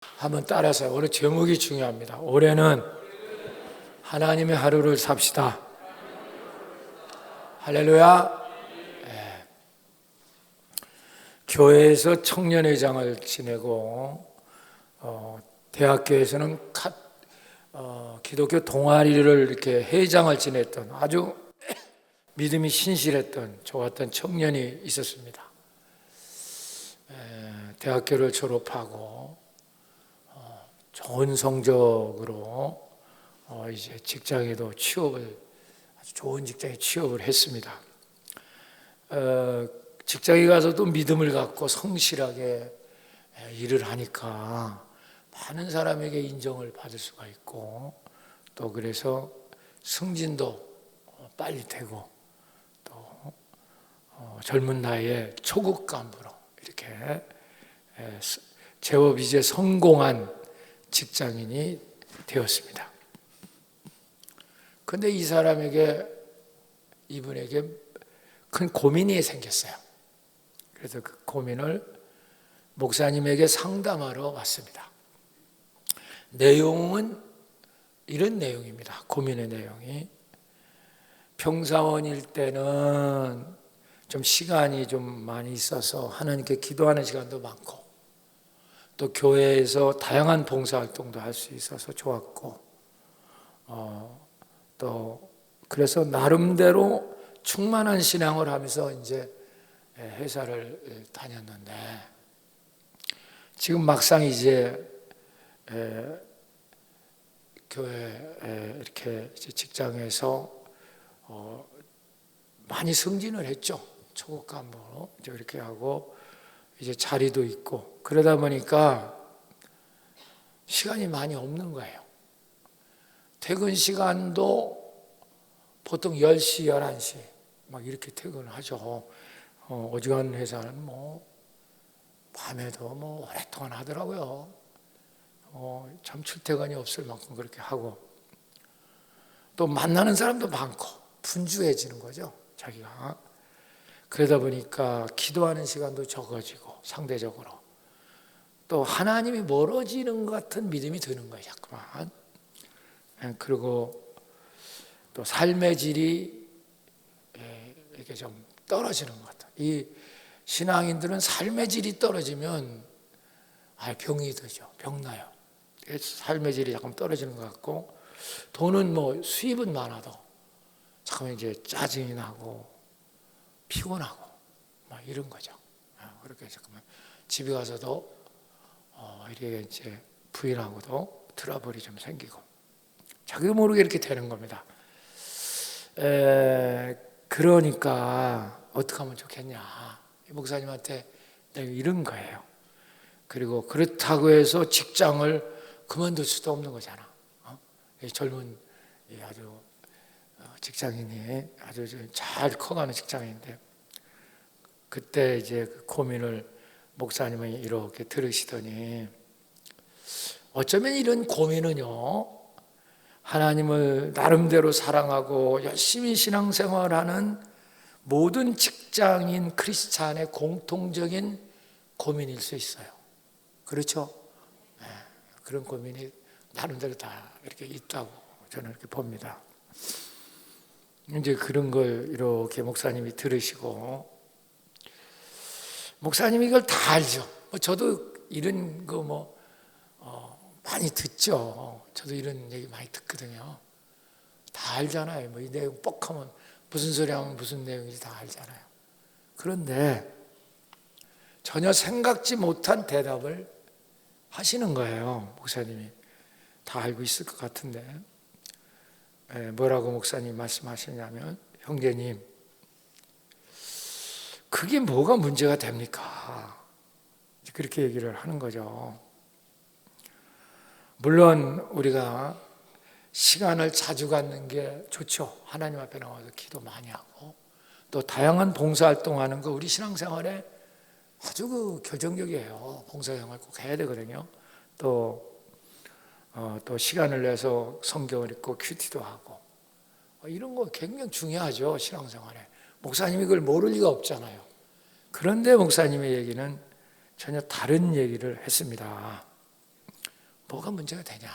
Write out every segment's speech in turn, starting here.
한번 따라서 오늘 제목이 중요합니다. 올해는 하나님의 하루를 삽시다. 할렐루야. 교회에서 청년회장을 지내고 대학교에서는 기독교 동아리를 이렇게 회장을 지냈던 아주 믿음이 신실했던 좋았던 청년이 있었습니다. 대학교를 졸업하고 좋은 성적으로 이제 직장에도 아주 좋은 직장에 취업을 했습니다. 직장에 가서도 믿음을 갖고 성실하게 일을 하니까 많은 사람에게 인정을 받을 수가 있고, 또 그래서 승진도 빨리 되고, 또 젊은 나이에 초급 간부로 이렇게 제법 이제 성공한 직장인이 되었습니다. 그런데 이분에게 큰 고민이 생겼어요. 그래서 그 고민을 목사님에게 상담하러 왔습니다. 내용은 이런 내용입니다. 고민의 내용이 평사원일 때는 좀 시간이 좀 많이 있어서 하나님께 기도하는 시간도 많고, 또 교회에서 다양한 봉사활동도 할 수 있어서 좋았고, 또 그래서 나름대로 충만한 신앙을 하면서 이제 회사를 다녔는데, 지금 막상 이제 교회 이렇게 직장에서 많이 승진을 했죠. 초급 간부로 이제 이렇게 하고 이제 자리도 있고, 그러다 보니까 시간이 많이 없는 거예요. 퇴근 시간도 보통 10시, 11시 막 이렇게 퇴근을 하죠. 어지간한 회사는 뭐 밤에도 뭐 오랫동안 하더라고요. 참 출퇴근이 없을 만큼 그렇게 하고, 또 만나는 사람도 많고 분주해지는 거죠, 자기가. 그러다 보니까 기도하는 시간도 적어지고, 상대적으로 또 하나님이 멀어지는 것 같은 믿음이 드는 거예요, 자꾸만. 그리고 또 삶의 질이 이렇게 좀 떨어지는 것 같아요. 이 신앙인들은 삶의 질이 떨어지면 병이 들죠. 병나요. 삶의 질이 조금 떨어지는 것 같고, 돈은 뭐 수입은 많아도 잠깐 이제 짜증이 나고 피곤하고 막 이런 거죠. 그렇게 잠깐만 집에 가서도 이렇게 이제 부인하고도 트러블이 좀 생기고, 자기 모르게 이렇게 되는 겁니다. 그러니까 어떻게 하면 좋겠냐, 목사님한테 내가 이런 거예요. 그리고 그렇다고 해서 직장을 그만둘 수도 없는 거잖아. 젊은 아주 직장인이 아주 잘 커가는 직장인인데, 그때 이제 그 고민을 목사님이 이렇게 들으시더니, 어쩌면 이런 고민은요, 하나님을 나름대로 사랑하고 열심히 신앙생활하는 모든 직장인 크리스찬의 공통적인 고민일 수 있어요. 그렇죠? 그런 고민이 나름대로 다 이렇게 있다고 저는 이렇게 봅니다. 이제 그런 걸 이렇게 목사님이 들으시고, 목사님이 이걸 다 알죠. 저도 이런 거 많이 듣죠. 저도 이런 얘기 많이 듣거든요. 다 알잖아요. 이 내용 뻑하면 무슨 소리 하면 무슨 내용인지 다 알잖아요. 그런데 전혀 생각지 못한 대답을 하시는 거예요. 목사님이 다 알고 있을 것 같은데, 뭐라고 목사님 말씀하시냐면, 형제님, 그게 뭐가 문제가 됩니까? 그렇게 얘기를 하는 거죠. 물론 우리가 시간을 자주 갖는 게 좋죠. 하나님 앞에 나와서 기도 많이 하고, 또 다양한 봉사활동하는 거 우리 신앙생활에 아주 결정적이에요. 봉사생활 꼭 해야 되거든요. 또 시간을 내서 성경을 읽고 큐티도 하고, 이런 거 굉장히 중요하죠, 신앙생활에. 목사님이 그걸 모를 리가 없잖아요. 그런데 목사님의 얘기는 전혀 다른 얘기를 했습니다. 뭐가 문제가 되냐?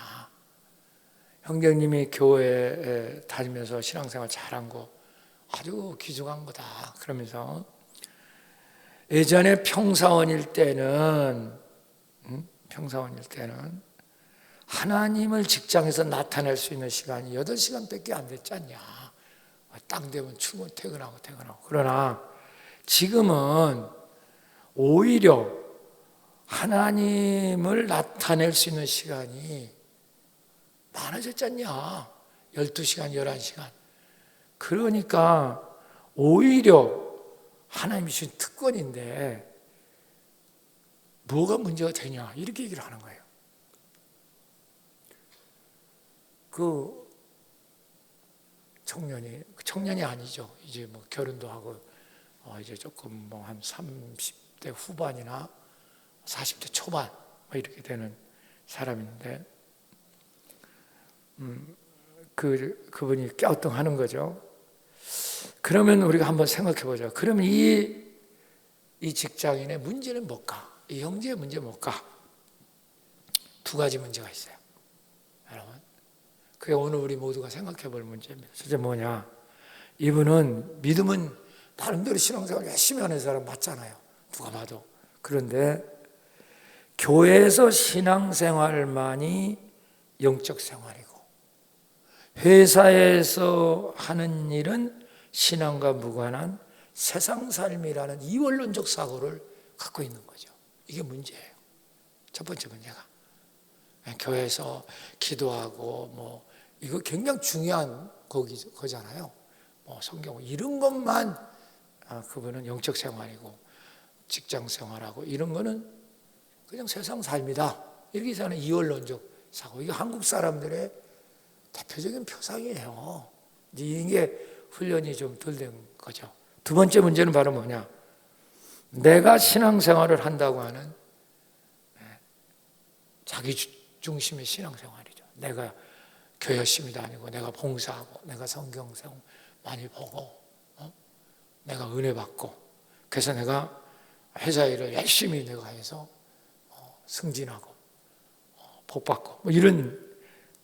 형제님이 교회에 다니면서 신앙생활 잘한 거 아주 귀중한 거다. 그러면서 예전에 평사원일 때는 하나님을 직장에서 나타낼 수 있는 시간이 8시간밖에 안 됐지 않냐. 땅 되면 출근 퇴근하고. 그러나 지금은 오히려 하나님을 나타낼 수 있는 시간이 많아졌지 않냐. 12시간, 11시간. 그러니까 오히려 하나님이 주신 특권인데 뭐가 문제가 되냐 이렇게 얘기를 하는 거예요. 그 청년이 아니죠. 이제 뭐 결혼도 하고 이제 조금 뭐 한 30대 후반이나 40대 초반 뭐 이렇게 되는 사람인데 그분이 갸우뚱하는 거죠. 그러면 우리가 한번 생각해 보자. 그러면 이 직장인의 문제는 뭘까? 이 형제의 문제 뭘까? 2가지 문제가 있어요. 여러분, 그게 오늘 우리 모두가 생각해 볼 문제입니다. 첫째 뭐냐? 이분은 믿음은 나름대로 신앙생활 열심히 하는 사람 맞잖아요. 누가 봐도. 그런데 교회에서 신앙생활만이 영적 생활이고 회사에서 하는 일은 신앙과 무관한 세상 삶이라는 이원론적 사고를 갖고 있는 거죠. 이게 문제예요. 첫 번째 문제가. 교회에서 기도하고 뭐 이거 굉장히 중요한 거잖아요. 뭐 성경 이런 것만 그분은 영적 생활이고 직장 생활하고 이런 거는 그냥 세상 삶이다. 이렇게 생각하는 이원론적 사고. 이게 한국 사람들의 대표적인 표상이에요. 이게 훈련이 좀 덜 된 거죠. 2번째 문제는 바로 뭐냐? 내가 신앙생활을 한다고 하는 자기 중심의 신앙생활이죠. 내가 교회 열심히 다니고 내가 봉사하고 내가 성경 많이 보고 내가 은혜 받고 그래서 내가 회사 일을 열심히 내가 해서 승진하고 복 받고 뭐 이런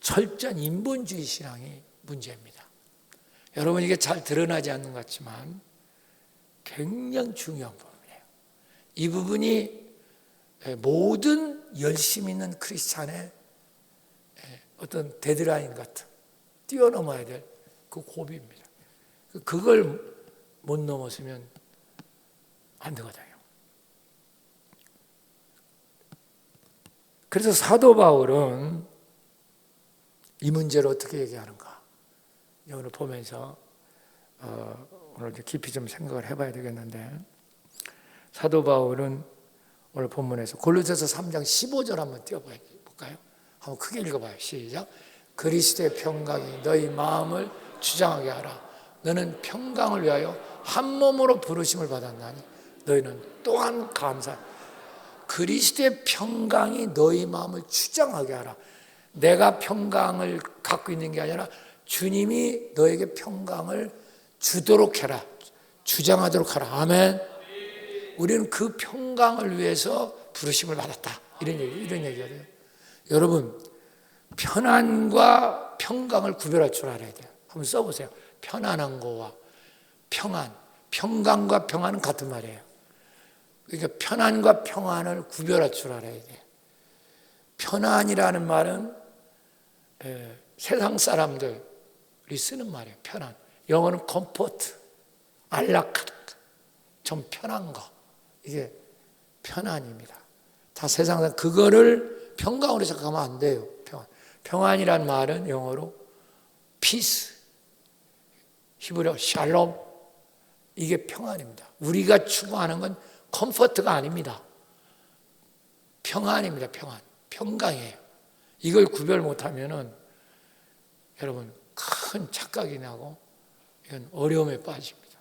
철저한 인본주의 신앙이 문제입니다. 여러분 이게 잘 드러나지 않는 것 같지만 굉장히 중요한 부분이에요. 이 부분이 모든 열심 있는 크리스찬의 어떤 데드라인 같은 뛰어넘어야 될 그 고비입니다. 그걸 못 넘었으면 안 되거든요. 그래서 사도 바울은 이 문제를 어떻게 얘기하는가? 오늘 보면서 오늘 깊이 좀 생각을 해봐야 되겠는데 사도 바울은 오늘 본문에서 골로새서 3장 15절 한번 띄워볼까요? 한번 크게 읽어봐요. 시작. 그리스도의 평강이 너희 마음을 주장하게 하라. 너는 평강을 위하여 한 몸으로 부르심을 받았나니 너희는 또한 감사. 그리스도의 평강이 너희 마음을 주장하게 하라. 내가 평강을 갖고 있는 게 아니라 주님이 너에게 평강을 주도록 해라. 주장하도록 하라. 아멘. 우리는 그 평강을 위해서 부르심을 받았다. 이런 얘기거든요. 여러분, 편안과 평강을 구별할 줄 알아야 돼요. 한번 써보세요. 편안한 거와 평안. 평강과 평안은 같은 말이에요. 그러니까 편안과 평안을 구별할 줄 알아야 돼요. 편안이라는 말은 세상 사람들이 쓰는 말이에요. 편안. 영어는 comfort, 안락하다. 좀 편한 거. 이게 편안입니다. 다 세상 사람 그거를 평강으로 생각하면 안 돼요. 평안이란 말은 영어로 peace, 히브리어 샬롬. 이게 평안입니다. 우리가 추구하는 건 컴포트가 아닙니다. 평안입니다. 평강이에요. 이걸 구별 못하면은 여러분 큰 착각이 나고 이건 어려움에 빠집니다.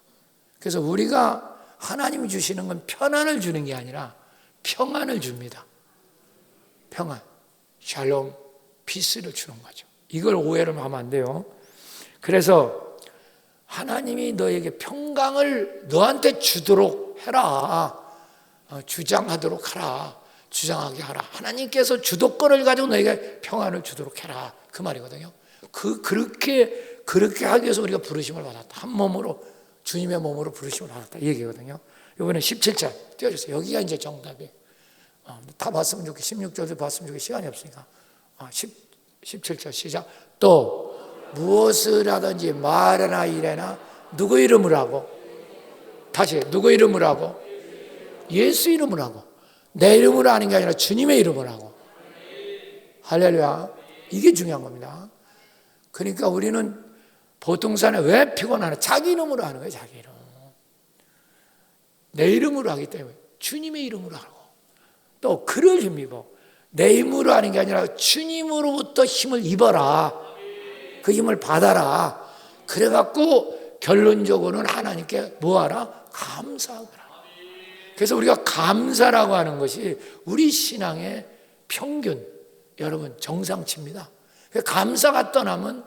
그래서 우리가 하나님이 주시는 건 편안을 주는 게 아니라 평안을 줍니다. 평안, 샬롬, 피스를 주는 거죠. 이걸 오해를 하면 안 돼요. 그래서 하나님이 너에게 평강을 너한테 주도록 해라. 주장하도록 하라. 주장하게 하라. 하나님께서 주도권을 가지고 너에게 평안을 주도록 해라. 그 말이거든요. 그렇게 하기 위해서 우리가 부르심을 받았다. 한 몸으로, 주님의 몸으로 부르심을 받았다. 이 얘기거든요. 이번에 17절 띄워주세요. 여기가 이제 정답이에요. 다 봤으면 좋겠, 16절도 봤으면 좋겠, 시간이 없으니까. 17절 시작. 또 무엇을 하든지 말이나 일이나 누구 이름을 하고, 다시 누구 이름을 하고, 예수 이름을 하고, 내 이름으로 하는 게 아니라 주님의 이름을 하고. 할렐루야. 이게 중요한 겁니다. 그러니까 우리는 보통 사람이 왜 피곤하나? 자기 이름으로 하는 거예요. 자기 이름. 내 이름으로 하기 때문에 주님의 이름으로 하고, 또 그를 힘입어. 내 힘으로 하는 게 아니라 주님으로부터 힘을 입어라. 그 힘을 받아라. 그래갖고 결론적으로는 하나님께 뭐하라? 감사하라. 그래서 우리가 감사라고 하는 것이 우리 신앙의 평균, 여러분 정상치입니다. 감사가 떠나면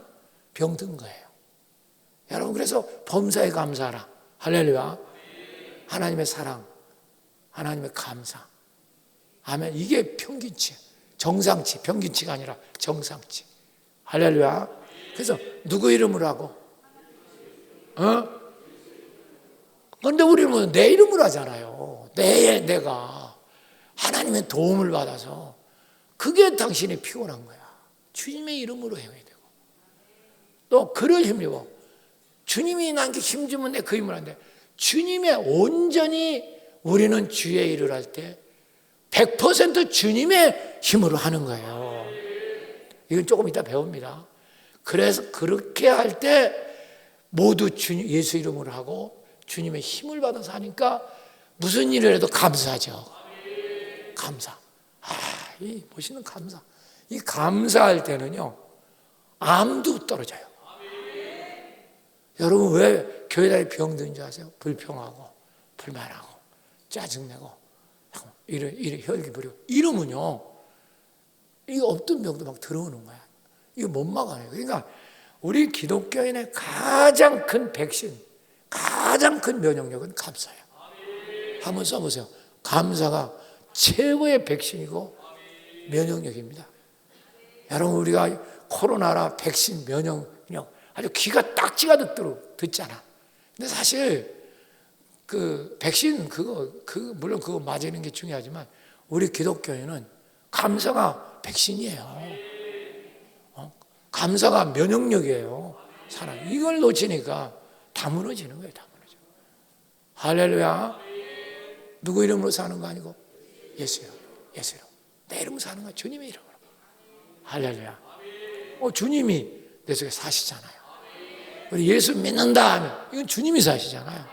병든 거예요. 여러분, 그래서 범사에 감사하라. 할렐루야. 하나님의 사랑, 하나님의 감사. 아멘. 이게 평균치, 정상치, 평균치가 아니라 정상치. 할렐루야. 그래서 누구 이름으로 하고? 그런데 우리는 내 이름으로 하잖아요. 내가 하나님의 도움을 받아서. 그게 당신이 피곤한 거야. 주님의 이름으로 해야 되고, 또 그를 힘입어. 주님이 나에게 힘주면 내 그 힘을 한대. 주님의 온전히 우리는 주의 일을 할 때 100% 주님의 힘으로 하는 거예요. 이건 조금 이따 배웁니다. 그래서 그렇게 할 때 모두 예수 이름으로 하고 주님의 힘을 받아서 하니까 무슨 일을 해도 감사하죠. 감사. 이 멋있는 감사. 이 감사할 때는요, 암도 떨어져요. 여러분, 왜 교회 다니 병든 줄 아세요? 불평하고, 불만하고, 짜증내고, 이래 혈기 부리고. 이러면요, 이거 없던 병도 막 들어오는 거야. 이거 못 막아요. 그러니까 우리 기독교인의 가장 큰 백신, 가장 큰 면역력은 감사예요. 한번 써보세요. 감사가 최고의 백신이고 면역력입니다. 여러분, 우리가 코로나라 백신 면역력 아주 귀가 딱지가 듣도록 듣잖아. 근데 사실 그 백신 물론 그거 맞는 게 중요하지만 우리 기독교인은 감사가 백신이에요. 감사가 면역력이에요. 사람 이걸 놓치니까 다 무너지는 거예요. 다 무너져. 할렐루야. 누구 이름으로 사는 거 아니고 예수 이름. 예수 이름. 내 이름으로 사는 거야. 주님의 이름으로. 할렐루야. 주님이 내 속에 사시잖아요. 우리 예수 믿는다 하면 이건 주님이 사시잖아요.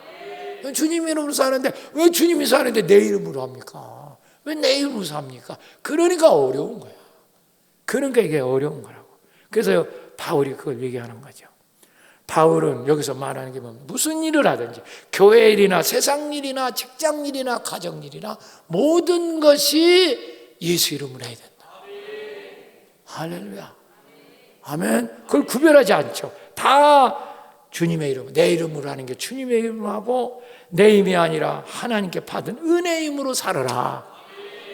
이건 주님 이름으로 사는데 왜 주님이 사는데 내 이름으로 합니까? 왜 내 이름으로 삽니까? 그러니까 어려운 거야. 그러니까 이게 어려운 거라고. 그래서 바울이 그걸 얘기하는 거죠. 바울은 여기서 말하는 게 뭡니까? 무슨 일을 하든지 교회 일이나 세상 일이나 직장 일이나 가정 일이나 모든 것이 예수 이름으로 해야 된다. 할렐루야. 아멘. 그걸 구별하지 않죠. 다 주님의 이름, 내 이름으로 하는 게 주님의 이름으로 하고 내 힘이 아니라 하나님께 받은 은혜의 힘으로 살아라.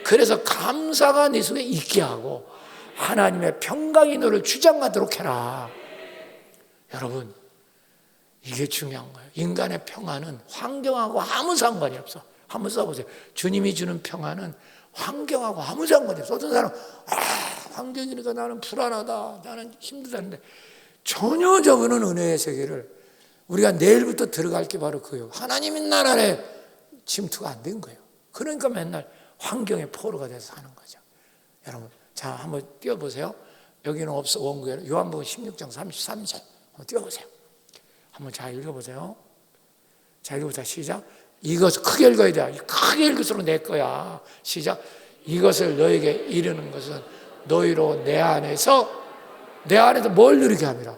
그래서 감사가 네 속에 있게 하고 하나님의 평강이 너를 주장하도록 해라. 여러분, 이게 중요한 거예요. 인간의 평안은 환경하고 아무 상관이 없어. 한번 써보세요. 주님이 주는 평안은 환경하고 아무 상관이 없어. 어떤 사람은 환경이니까 나는 불안하다, 나는 힘들다는데 전혀 저거는 은혜의 세계를 우리가 내일부터 들어갈 게 바로 그예요. 하나님의 나라에 침투가 안 된 거예요. 그러니까 맨날 환경의 포로가 돼서 사는 거죠. 여러분, 자, 한번 띄워보세요. 여기는 없어, 원구에는. 요한복음 16장 33절. 한번 띄워보세요. 한번 잘 읽어보세요. 자, 읽어보자. 시작. 이것을 크게 읽어야 돼. 크게 읽을수록 내 거야. 시작. 이것을 너에게 이르는 것은 너희로 내 안에서 뭘 누리게 함이라.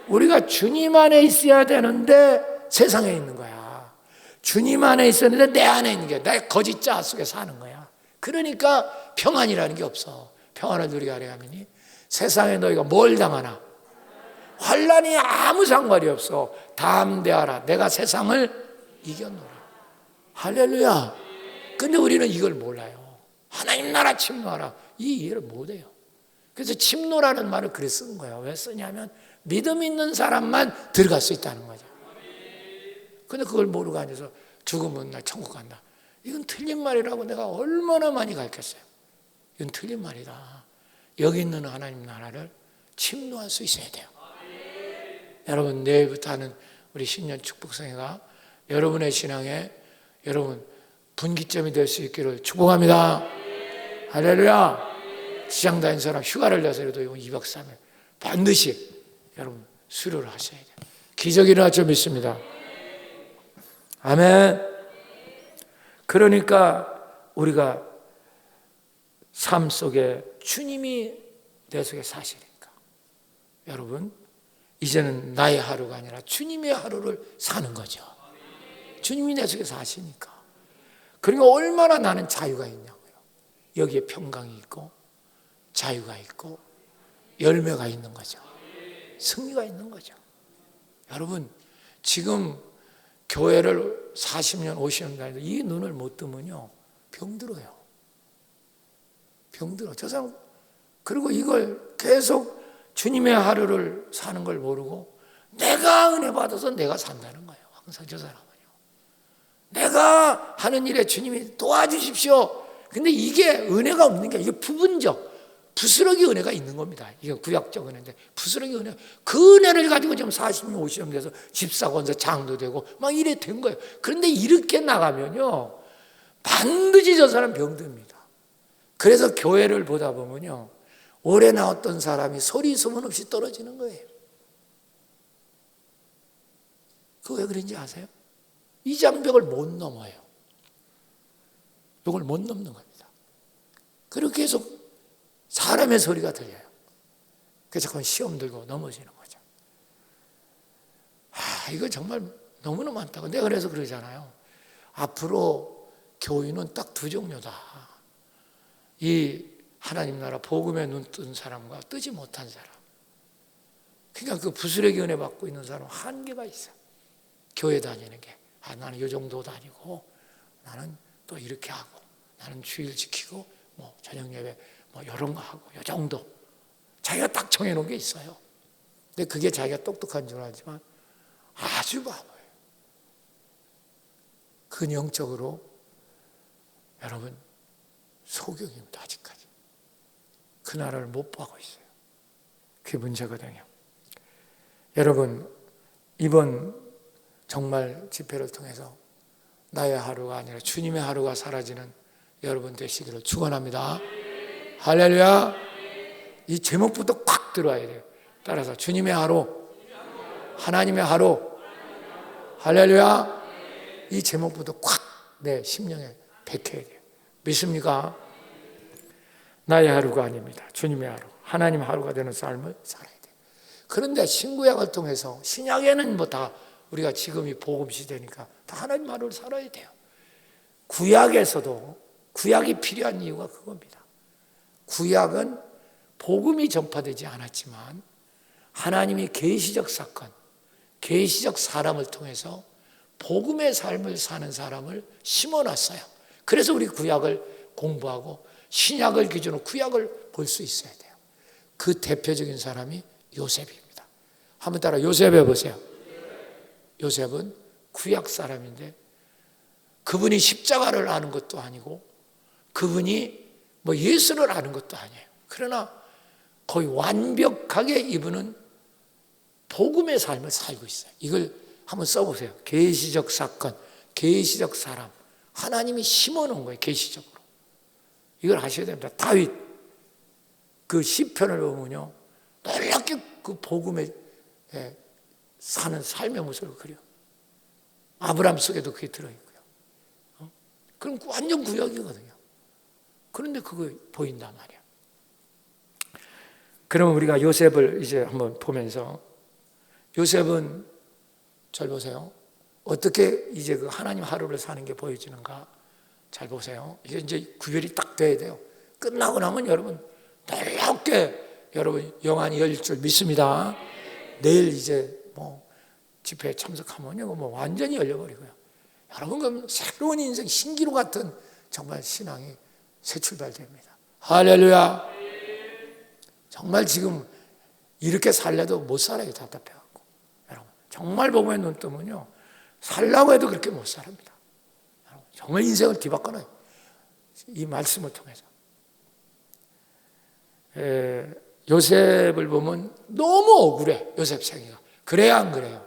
우리가 주님 안에 있어야 되는데 세상에 있는 거야. 주님 안에 있었는데 내 안에 있는 게 내 거짓 자 속에 사는 거야. 그러니까 평안이라는 게 없어. 평안을 누리게 하려 하니 세상에 너희가 뭘 당하나 환난이 아무 상관이 없어. 담대하라. 내가 세상을 이겼노라. 할렐루야. 근데 우리는 이걸 몰라요. 하나님 나라 침노하라. 이 이해를 못해요. 그래서 침노라는 말을 그래 쓴 거예요. 왜 쓰냐면 믿음 있는 사람만 들어갈 수 있다는 거죠. 근데 그걸 모르고 앉아서 죽으면 나 천국 간다. 이건 틀린 말이라고 내가 얼마나 많이 가르쳤어요. 이건 틀린 말이다. 여기 있는 하나님 나라를 침노할 수 있어야 돼요. 여러분, 내일부터 하는 우리 신년 축복성회가 여러분의 신앙에 여러분 분기점이 될 수 있기를 축복합니다. 할렐루야. 시장 다닌 사람 휴가를 내서라도 이번 2박 3일 반드시 여러분 수료를 하셔야 돼요. 기적이 일어날 줄 믿습니다. 아멘. 그러니까 우리가 삶 속에 주님이 내 속에 사시니까 여러분 이제는 나의 하루가 아니라 주님의 하루를 사는 거죠. 주님이 내 속에 사시니까. 그러니까 얼마나 나는 자유가 있냐고요. 여기에 평강이 있고 자유가 있고 열매가 있는 거죠. 승리가 있는 거죠. 여러분 지금 교회를 40년 50년 다니도 이 눈을 못 뜨면요 병들어요. 병들어. 저 사람 그리고 이걸 계속 주님의 하루를 사는 걸 모르고 내가 은혜 받아서 내가 산다는 거예요. 항상 저 사람은요. 내가 하는 일에 주님이 도와주십시오. 근데 이게 은혜가 없는 게 이게 부분적 부스러기 은혜가 있는 겁니다. 이게 구약적 은혜인데 부스러기 은혜 그 은혜를 가지고 지금 40년 50년 돼서 집사 권사 장도 되고 막 이래 된 거예요. 그런데 이렇게 나가면요 반드시 저 사람 병듭니다. 그래서 교회를 보다 보면요 오래 나왔던 사람이 소리 소문 없이 떨어지는 거예요. 그거 왜 그런지 아세요? 이 장벽을 못 넘어요. 이걸 못 넘는 겁니다. 그리고 계속 사람의 소리가 들려요. 그래서 그건 시험 들고 넘어지는 거죠. 이거 정말 너무나 많다고. 내가 그래서 그러잖아요. 앞으로 교인은 딱 두 종류다. 이 하나님 나라 복음에 눈 뜬 사람과 뜨지 못한 사람. 그러니까 그 부스러기 은혜 받고 있는 사람은 한계가 있어. 교회 다니는 게. 나는 이 정도 다니고 나는 또 이렇게 하고 나는 주일 지키고 뭐 저녁 예배 뭐 이런 거 하고 이 정도 자기가 딱 정해놓은 게 있어요. 근데 그게 자기가 똑똑한 줄 알지만 아주 바보예요. 그 영적으로 여러분 소경입니다. 아직까지 그 나라를 못 보고 있어요. 그게 문제거든요. 여러분 이번 정말 집회를 통해서 나의 하루가 아니라 주님의 하루가 사라지는 여러분 되시기를 축원합니다. 할렐루야. 이 제목부터 콱 들어와야 돼요. 따라서 주님의 하루, 하나님의 하루, 할렐루야. 이 제목부터 콱 내 심령에 박혀야 돼요. 믿습니까? 나의 하루가 아닙니다. 주님의 하루, 하나님 하루가 되는 삶을 살아야 돼요. 그런데 신구약을 통해서 신약에는 뭐 다 우리가 지금이 복음 시대니까 다 하나님 하루를 살아야 돼요. 구약에서도 구약이 필요한 이유가 그겁니다. 구약은 복음이 전파되지 않았지만 하나님이 계시적 사건, 계시적 사람을 통해서 복음의 삶을 사는 사람을 심어놨어요. 그래서 우리 구약을 공부하고 신약을 기준으로 구약을 볼 수 있어야 돼요. 그 대표적인 사람이 요셉입니다. 한번 따라 요셉 해보세요. 요셉은 구약 사람인데 그분이 십자가를 아는 것도 아니고 그분이 뭐 예수를 아는 것도 아니에요. 그러나 거의 완벽하게 이분은 복음의 삶을 살고 있어요. 이걸 한번 써보세요. 계시적 사건, 계시적 사람. 하나님이 심어놓은 거예요. 계시적으로. 이걸 아셔야 됩니다. 다윗 그 시편을 보면요 놀랍게 그 복음에 사는 삶의 모습을 그려. 아브라함 속에도 그게 들어있고요. 그럼 완전 구약이거든요. 그런데 그거 보인단 말이야. 그러면 우리가 요셉을 이제 한번 보면서 요셉은 잘 보세요. 어떻게 이제 그 하나님 하루를 사는 게 보여지는가? 잘 보세요. 이게 이제 구별이 딱 돼야 돼요. 끝나고 나면 여러분 놀랍게 여러분 영안이 열릴 줄 믿습니다. 내일 이제 뭐 집회에 참석하면요 뭐 완전히 열려버리고요. 여러분 그럼 새로운 인생 신기루 같은 정말 신앙이 새 출발됩니다. 할렐루야. 정말 지금 이렇게 살려도 못 살아요. 답답해갖고. 여러분, 정말 복음에 눈 뜨면요, 살라고 해도 그렇게 못 살합니다. 여러분, 정말 인생을 뒤바꿔놔요. 이 말씀을 통해서. 요셉을 보면 너무 억울해. 요셉 생애가. 그래야 안 그래요?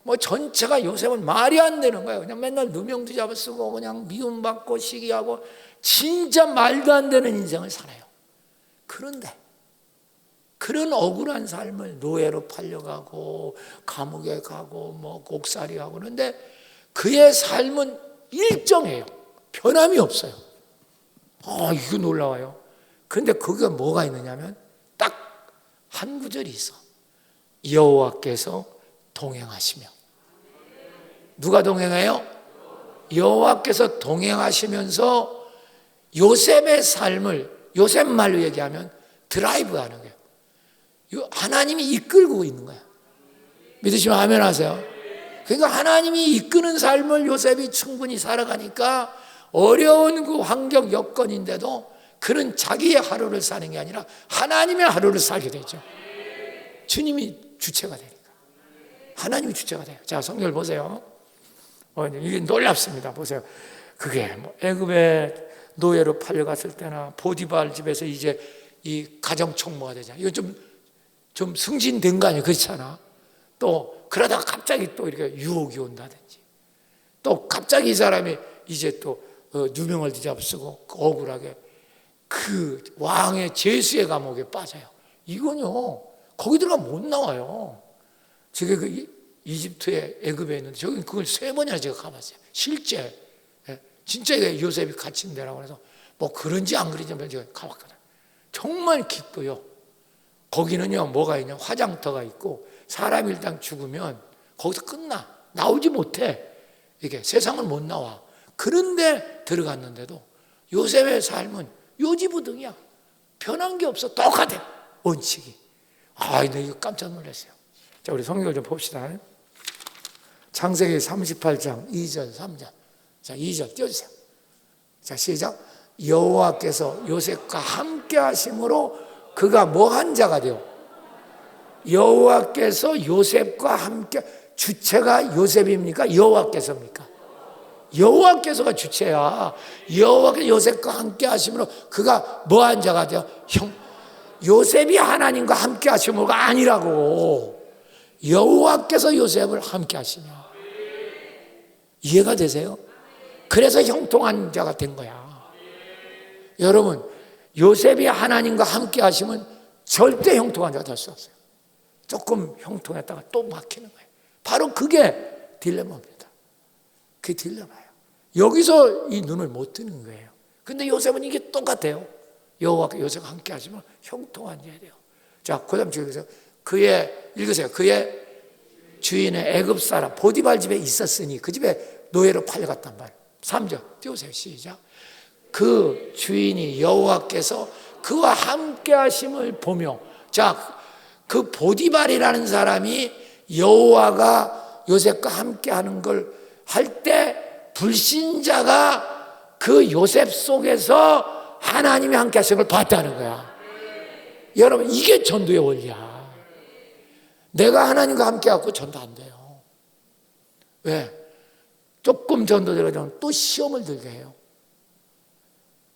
뭐 전체가 요셉은 말이 안 되는 거예요. 그냥 맨날 누명도 잡아 쓰고 그냥 미움받고 시기하고 진짜 말도 안 되는 인생을 살아요. 그런데 그런 억울한 삶을 노예로 팔려가고 감옥에 가고 뭐 곡살이 하고 그런데 그의 삶은 일정해요. 변함이 없어요. 이거 놀라워요. 그런데 거기가 뭐가 있느냐면 딱 한 구절이 있어. 여호와께서 동행하시며. 누가 동행해요? 여호와께서 동행하시면서 요셉의 삶을 요셉 말로 얘기하면 드라이브 하는 거예요. 하나님이 이끌고 있는 거야. 믿으시면 아멘 하세요. 그러니까 하나님이 이끄는 삶을 요셉이 충분히 살아가니까 어려운 그 환경 여건인데도 그는 자기의 하루를 사는 게 아니라 하나님의 하루를 살게 되죠. 주님이 주체가 되니까. 하나님이 주체가 돼요. 자, 성경을 보세요. 이게 놀랍습니다. 보세요. 그게 뭐 애굽에 노예로 팔려갔을 때나 보디발 집에서 이제 이 가정 총무가 되잖아. 이거 좀 승진된 거 아니에요? 그렇잖아. 또 그러다가 갑자기 또 이렇게 유혹이 온다든지, 또 갑자기 이 사람이 이제 또 누명을 뒤잡쓰고 억울하게 그 왕의 제수의 감옥에 빠져요. 이건요 거기 들어가면 못 나와요. 제가 그 이집트에 애굽에 있는데 저기 그걸 3번이나 제가 가봤어요. 실제 진짜 요셉이 갇힌 데라고 해서 뭐 그런지 안 그런지 제가 가봤거든요. 정말 깊고요. 거기는요 뭐가 있냐, 화장터가 있고 사람이 일단 죽으면 거기서 끝나, 나오지 못해. 이게 세상을 못 나와. 그런데 들어갔는데도 요셉의 삶은 요지부동이야. 변한 게 없어. 똑같아. 원칙이. 근데 이거 깜짝 놀랐어요. 자, 우리 성경을 좀 봅시다. 창세기 38장 2절 3절. 자, 2절 띄워주세요. 자, 시작. 여호와께서 요셉과 함께 하심으로 그가 뭐한 자가 되어. 여호와께서 요셉과 함께. 주체가 요셉입니까? 여호와께서입니까? 여호와께서가 주체야. 여호와께서 요셉과 함께 하심으로 그가 뭐한 자가 되어. 요셉이 하나님과 함께 하심으로가 아니라고. 여호와께서 요셉을 함께 하시냐. 이해가 되세요? 그래서 형통한 자가 된 거야. 여러분, 요셉이 하나님과 함께 하시면 절대 형통한 자가 될 수 없어요. 조금 형통했다가 또 막히는 거예요. 바로 그게 딜레마입니다. 그게 딜레마예요. 여기서 이 눈을 못 뜨는 거예요. 근데 요셉은 이게 똑같아요. 여호와께 요셉과 함께 하시면 형통한 자야 돼요. 자, 그 다음 주에서 읽으세요. 그의 주인의 애굽 사람 보디발 집에 있었으니 그 집에 노예로 팔려갔단 말이에요. 3절 띄우세요. 시작. 그 주인이 여호와께서 그와 함께 하심을 보며. 자, 그 보디발이라는 사람이 여호와가 요셉과 함께 하는 걸 할 때 불신자가 그 요셉 속에서 하나님이 함께 하시는 걸 봤다는 거야. 여러분, 이게 전도의 원리야. 내가 하나님과 함께 하고 전도 안 돼요. 왜? 조금 전도되면 또 시험을 들게 해요.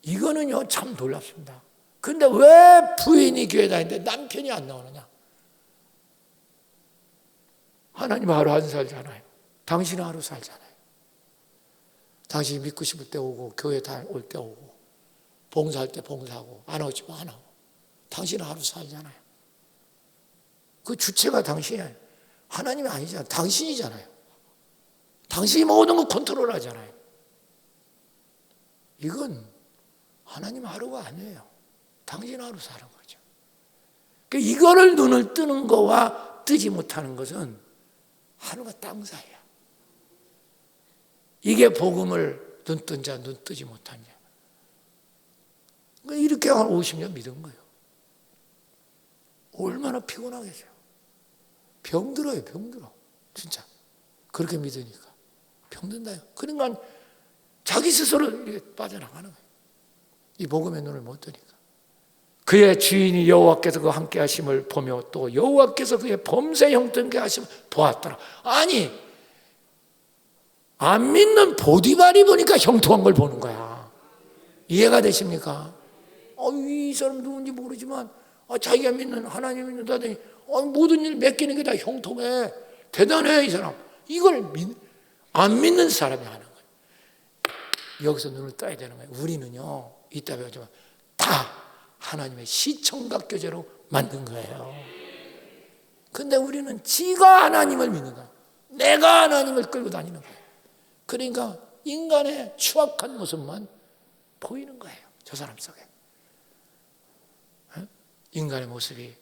이거는요 참 놀랍습니다. 그런데 왜 부인이 교회 다니는데 남편이 안 나오느냐? 하나님 하루 안 살잖아요. 당신은 하루 살잖아요. 당신이 믿고 싶을 때 오고 교회 올 때 오고 봉사할 때 봉사하고 안 오지만 안 하고 당신은 하루 살잖아요. 그 주체가 당신이에요. 하나님이 아니잖아요. 당신이잖아요. 당신이 모든 걸 컨트롤하잖아요. 이건 하나님 하루가 아니에요. 당신 하루 사는 거죠. 그러니까 이거를 눈을 뜨는 거와 뜨지 못하는 것은 하루가 땅 사이야. 이게 복음을 눈 뜬 자, 눈 뜨지 못한 자. 그러니까 이렇게 한 50년 믿은 거예요. 얼마나 피곤하겠어요. 병들어요, 병들어. 진짜. 그렇게 믿으니까. 병든다요. 그러니까 자기 스스로 이렇게 빠져나가는 거예요. 이 복음의 눈을 못 뜨니까. 그의 주인이 여호와께서 그 함께 하심을 보며 또 여호와께서 그의 범죄 형통케 하심을 보았더라. 아니, 안 믿는 보디발이 보니까 형통한 걸 보는 거야. 이해가 되십니까? 이 사람 누군지 모르지만 자기가 믿는 하나님 믿는다더니 모든 일 맡기는 게 다 형통해. 대단해 이 사람. 이걸 안 믿는 사람이 하는 거예요. 여기서 눈을 떠야 되는 거예요. 우리는요, 이따 배우지만 다 하나님의 시청각 교제로 만든 거예요. 근데 우리는 지가 하나님을 믿는다. 내가 하나님을 끌고 다니는 거예요. 그러니까 인간의 추악한 모습만 보이는 거예요. 저 사람 속에. 인간의 모습이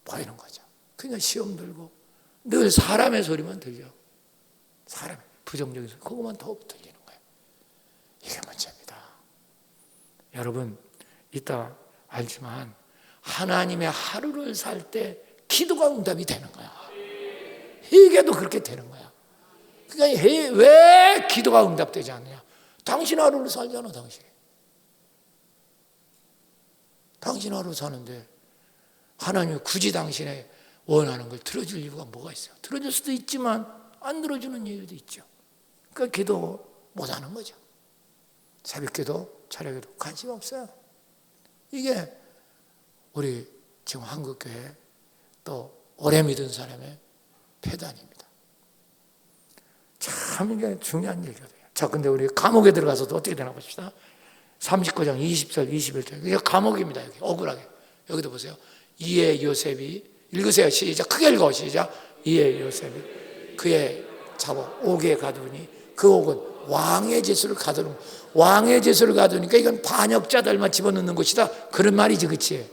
보이는 거죠. 그러니까 시험 들고 늘 사람의 소리만 들려. 사람의 부정적인 소리, 그것만 더 들리는 거예요. 이게 문제입니다. 여러분, 이따 알지만 하나님의 하루를 살 때 기도가 응답이 되는 거야. 회개도 그렇게 되는 거야. 그러니까 왜 기도가 응답되지 않느냐? 당신 하루를 살잖아, 당신 하루 사는데 하나님이 굳이 당신의 원하는 걸 들어줄 이유가 뭐가 있어요? 들어줄 수도 있지만 안 들어주는 이유도 있죠. 그러니까 기도 못하는 거죠. 새벽기도, 저녁에도 관심 없어요. 이게 우리 지금 한국교회 또 오래 믿은 사람의 폐단입니다. 참 이게 중요한 얘기거든요. 자, 근데 우리 감옥에 들어가서도 어떻게 되나 봅시다. 39장 20절 21절. 이게 감옥입니다. 여기 억울하게. 여기도 보세요. 이에 요셉이, 읽으세요. 시작. 크게 읽어. 시작. 이에 요셉이 그의 잡아 옥에 가두니 그 옥은 왕의 제수를 가두는, 왕의 제수를 가두니까 이건 반역자들만 집어넣는 곳이다. 그런 말이지, 그치?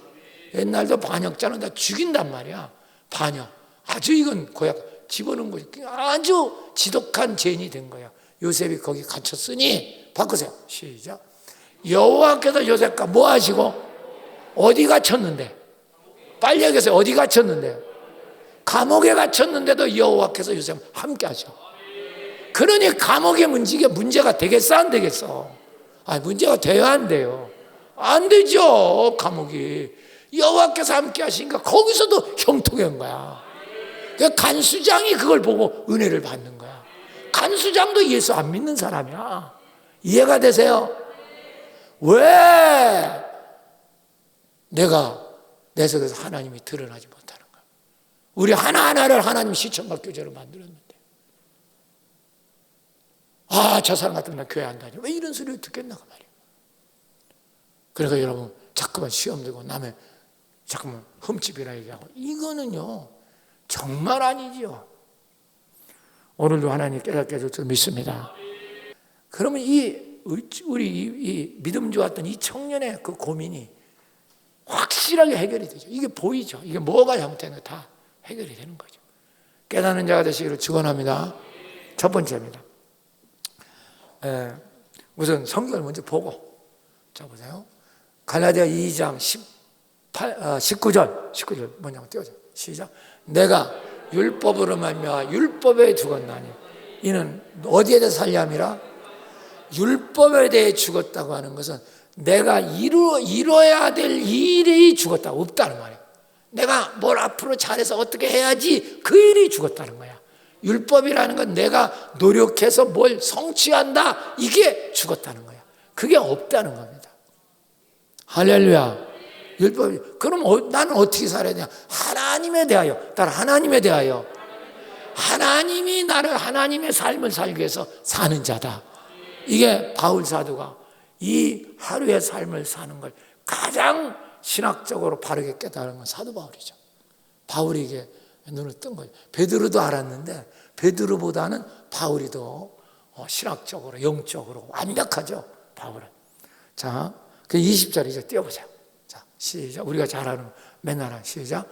옛날도 반역자는 다 죽인단 말이야. 반역. 아주 이건 고약 집어넣은 곳이 아주 지독한 죄인이 된 거야. 요셉이 거기 갇혔으니 바꾸세요. 시작. 여호와께서 요셉과 뭐 하시고 어디 갇혔는데? 빨리 얘기하세요. 어디 갇혔는데? 감옥에 갇혔는데도 여호와께서 요셉 함께 하셔. 그러니 감옥의 문제가 되겠어, 안 되겠어? 문제가 돼야 안 돼요. 안 되죠. 감옥이 여호와께서 함께 하시니까 거기서도 형통한 거야. 간수장이 그걸 보고 은혜를 받는 거야. 간수장도 예수 안 믿는 사람이야. 이해가 되세요? 왜 내가 내 속에서 하나님이 드러나지 못하는 거야? 우리 하나하나를 하나님 시청각 교제로 만들었는데, 저 사람 같으면 나 교회 안 다녀. 왜 이런 소리를 듣겠나 그 말이야. 그러니까 여러분 자꾸만 시험 들고 남의 자꾸만 흠집이라 얘기하고, 이거는요 정말 아니지요. 오늘도 하나님 깨닫게 해줄 줄 믿습니다. 그러면 우리 이 믿음 좋았던 이 청년의 그 고민이 확실하게 해결이 되죠. 이게 보이죠. 이게 뭐가 잘못된 거 다 해결이 되는 거죠. 깨닫는 자가 되시기를 축원합니다. 첫 번째입니다. 우선 성경을 먼저 보고, 자 보세요. 갈라디아 2장 19절 뭐냐고 띄워줘. 시작. 내가 율법으로 말미암아 율법에 죽었나니 이는 어디에 대해 살려함이라? 율법에 대해 죽었다고 하는 것은 내가 이뤄야 될 일이 죽었다고, 없다는 말이에요. 내가 뭘 앞으로 잘해서 어떻게 해야지, 그 일이 죽었다는 거야. 율법이라는 건 내가 노력해서 뭘 성취한다, 이게 죽었다는 거야. 그게 없다는 겁니다. 할렐루야. 율법이. 그럼 나는 어떻게 살아야 되냐? 하나님에 대하여, 따라 하나님에 대하여. 하나님이 나를 하나님의 삶을 살기 위해서 사는 자다. 이게 바울 사도가 이 하루의 삶을 사는 걸 가장 신학적으로 바르게 깨달은 건 사도 바울이죠. 바울이 이게 눈을 뜬 거예요. 베드로도 알았는데 베드로보다는 바울이 더 신학적으로 영적으로 완벽하죠, 바울은. 자, 그 20절 이제 띄워보세요. 자, 시작. 우리가 잘 아는 맨날 하는 시작.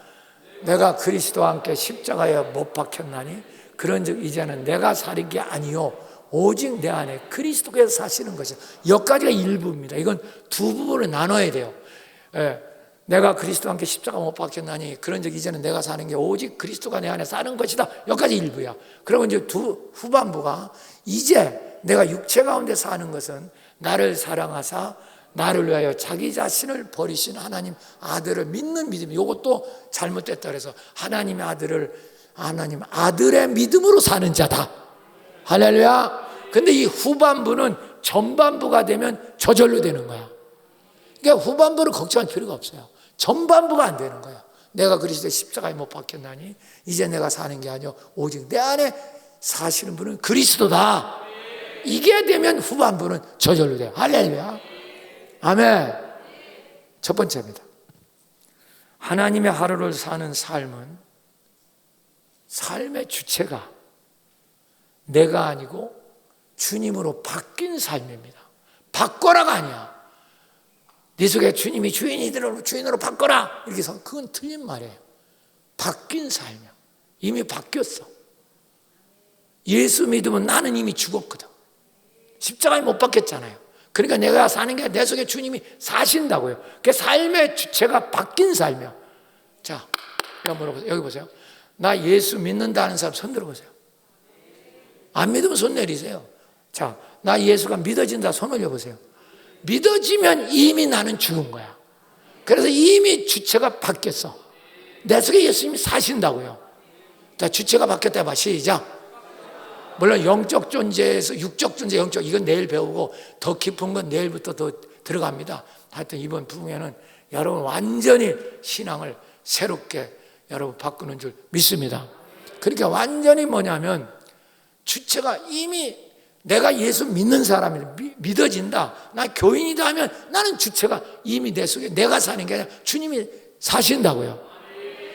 내가 그리스도와 함께 십자가에 못 박혔나니 그런즉 이제는 내가 사는 게 아니요 오직 내 안에 그리스도께서 사시는 것이다. 여기까지가 일부입니다. 이건 두 부분을 나눠야 돼요. 내가 그리스도와 함께 십자가 못 박혔나니 그런즉 이제는 내가 사는 게 오직 그리스도가 내 안에 사는 것이다. 여기까지 일부야. 그리고 이제 후반부가 이제 내가 육체 가운데 사는 것은 나를 사랑하사 나를 위하여 자기 자신을 버리신 하나님 아들을 믿는 믿음. 이것도 잘못됐다 그래서 하나님 아들의 믿음으로 사는 자다. 할렐루야. 근데 이 후반부는 전반부가 되면 저절로 되는 거야. 그러니까 후반부를 걱정할 필요가 없어요. 전반부가 안 되는 거야. 내가 그리스도의 십자가에 못 박혔나니 이제 내가 사는 게 아니요 오직 내 안에 사시는 분은 그리스도다. 이게 되면 후반부는 저절로 돼요. 할렐루야. 아멘. 첫 번째입니다. 하나님의 하루를 사는 삶은 삶의 주체가 내가 아니고 주님으로 바뀐 삶입니다. 바꿔라가 아니야. 네 속에 주님이 주인으로 바꿔라 이렇게 해서 그건 틀린 말이에요. 바뀐 삶이야. 이미 바뀌었어. 예수 믿으면 나는 이미 죽었거든. 십자가에 못 박혔잖아요. 그러니까 내가 사는 게 내 속에 주님이 사신다고요. 그 삶의 주체가 바뀐 삶이야. 자, 여기 보세요. 나 예수 믿는다는 사람 손 들어보세요. 안 믿으면 손 내리세요. 자, 나 예수가 믿어진다 손 올려보세요. 믿어지면 이미 나는 죽은 거야. 그래서 이미 주체가 바뀌었어. 내 속에 예수님이 사신다고요. 자, 주체가 바뀌었다 해봐. 시작. 물론 영적 존재에서 육적 존재, 영적 이건 내일 배우고 더 깊은 건 내일부터 더 들어갑니다. 하여튼 이번 부흥회는 여러분 완전히 신앙을 새롭게 여러분 바꾸는 줄 믿습니다. 그러니까 완전히 뭐냐면 주체가 이미 내가 예수 믿는 사람이 믿어진다. 나 교인이다 하면 나는 주체가 이미 내 속에 내가 사는 게 아니라 주님이 사신다고요.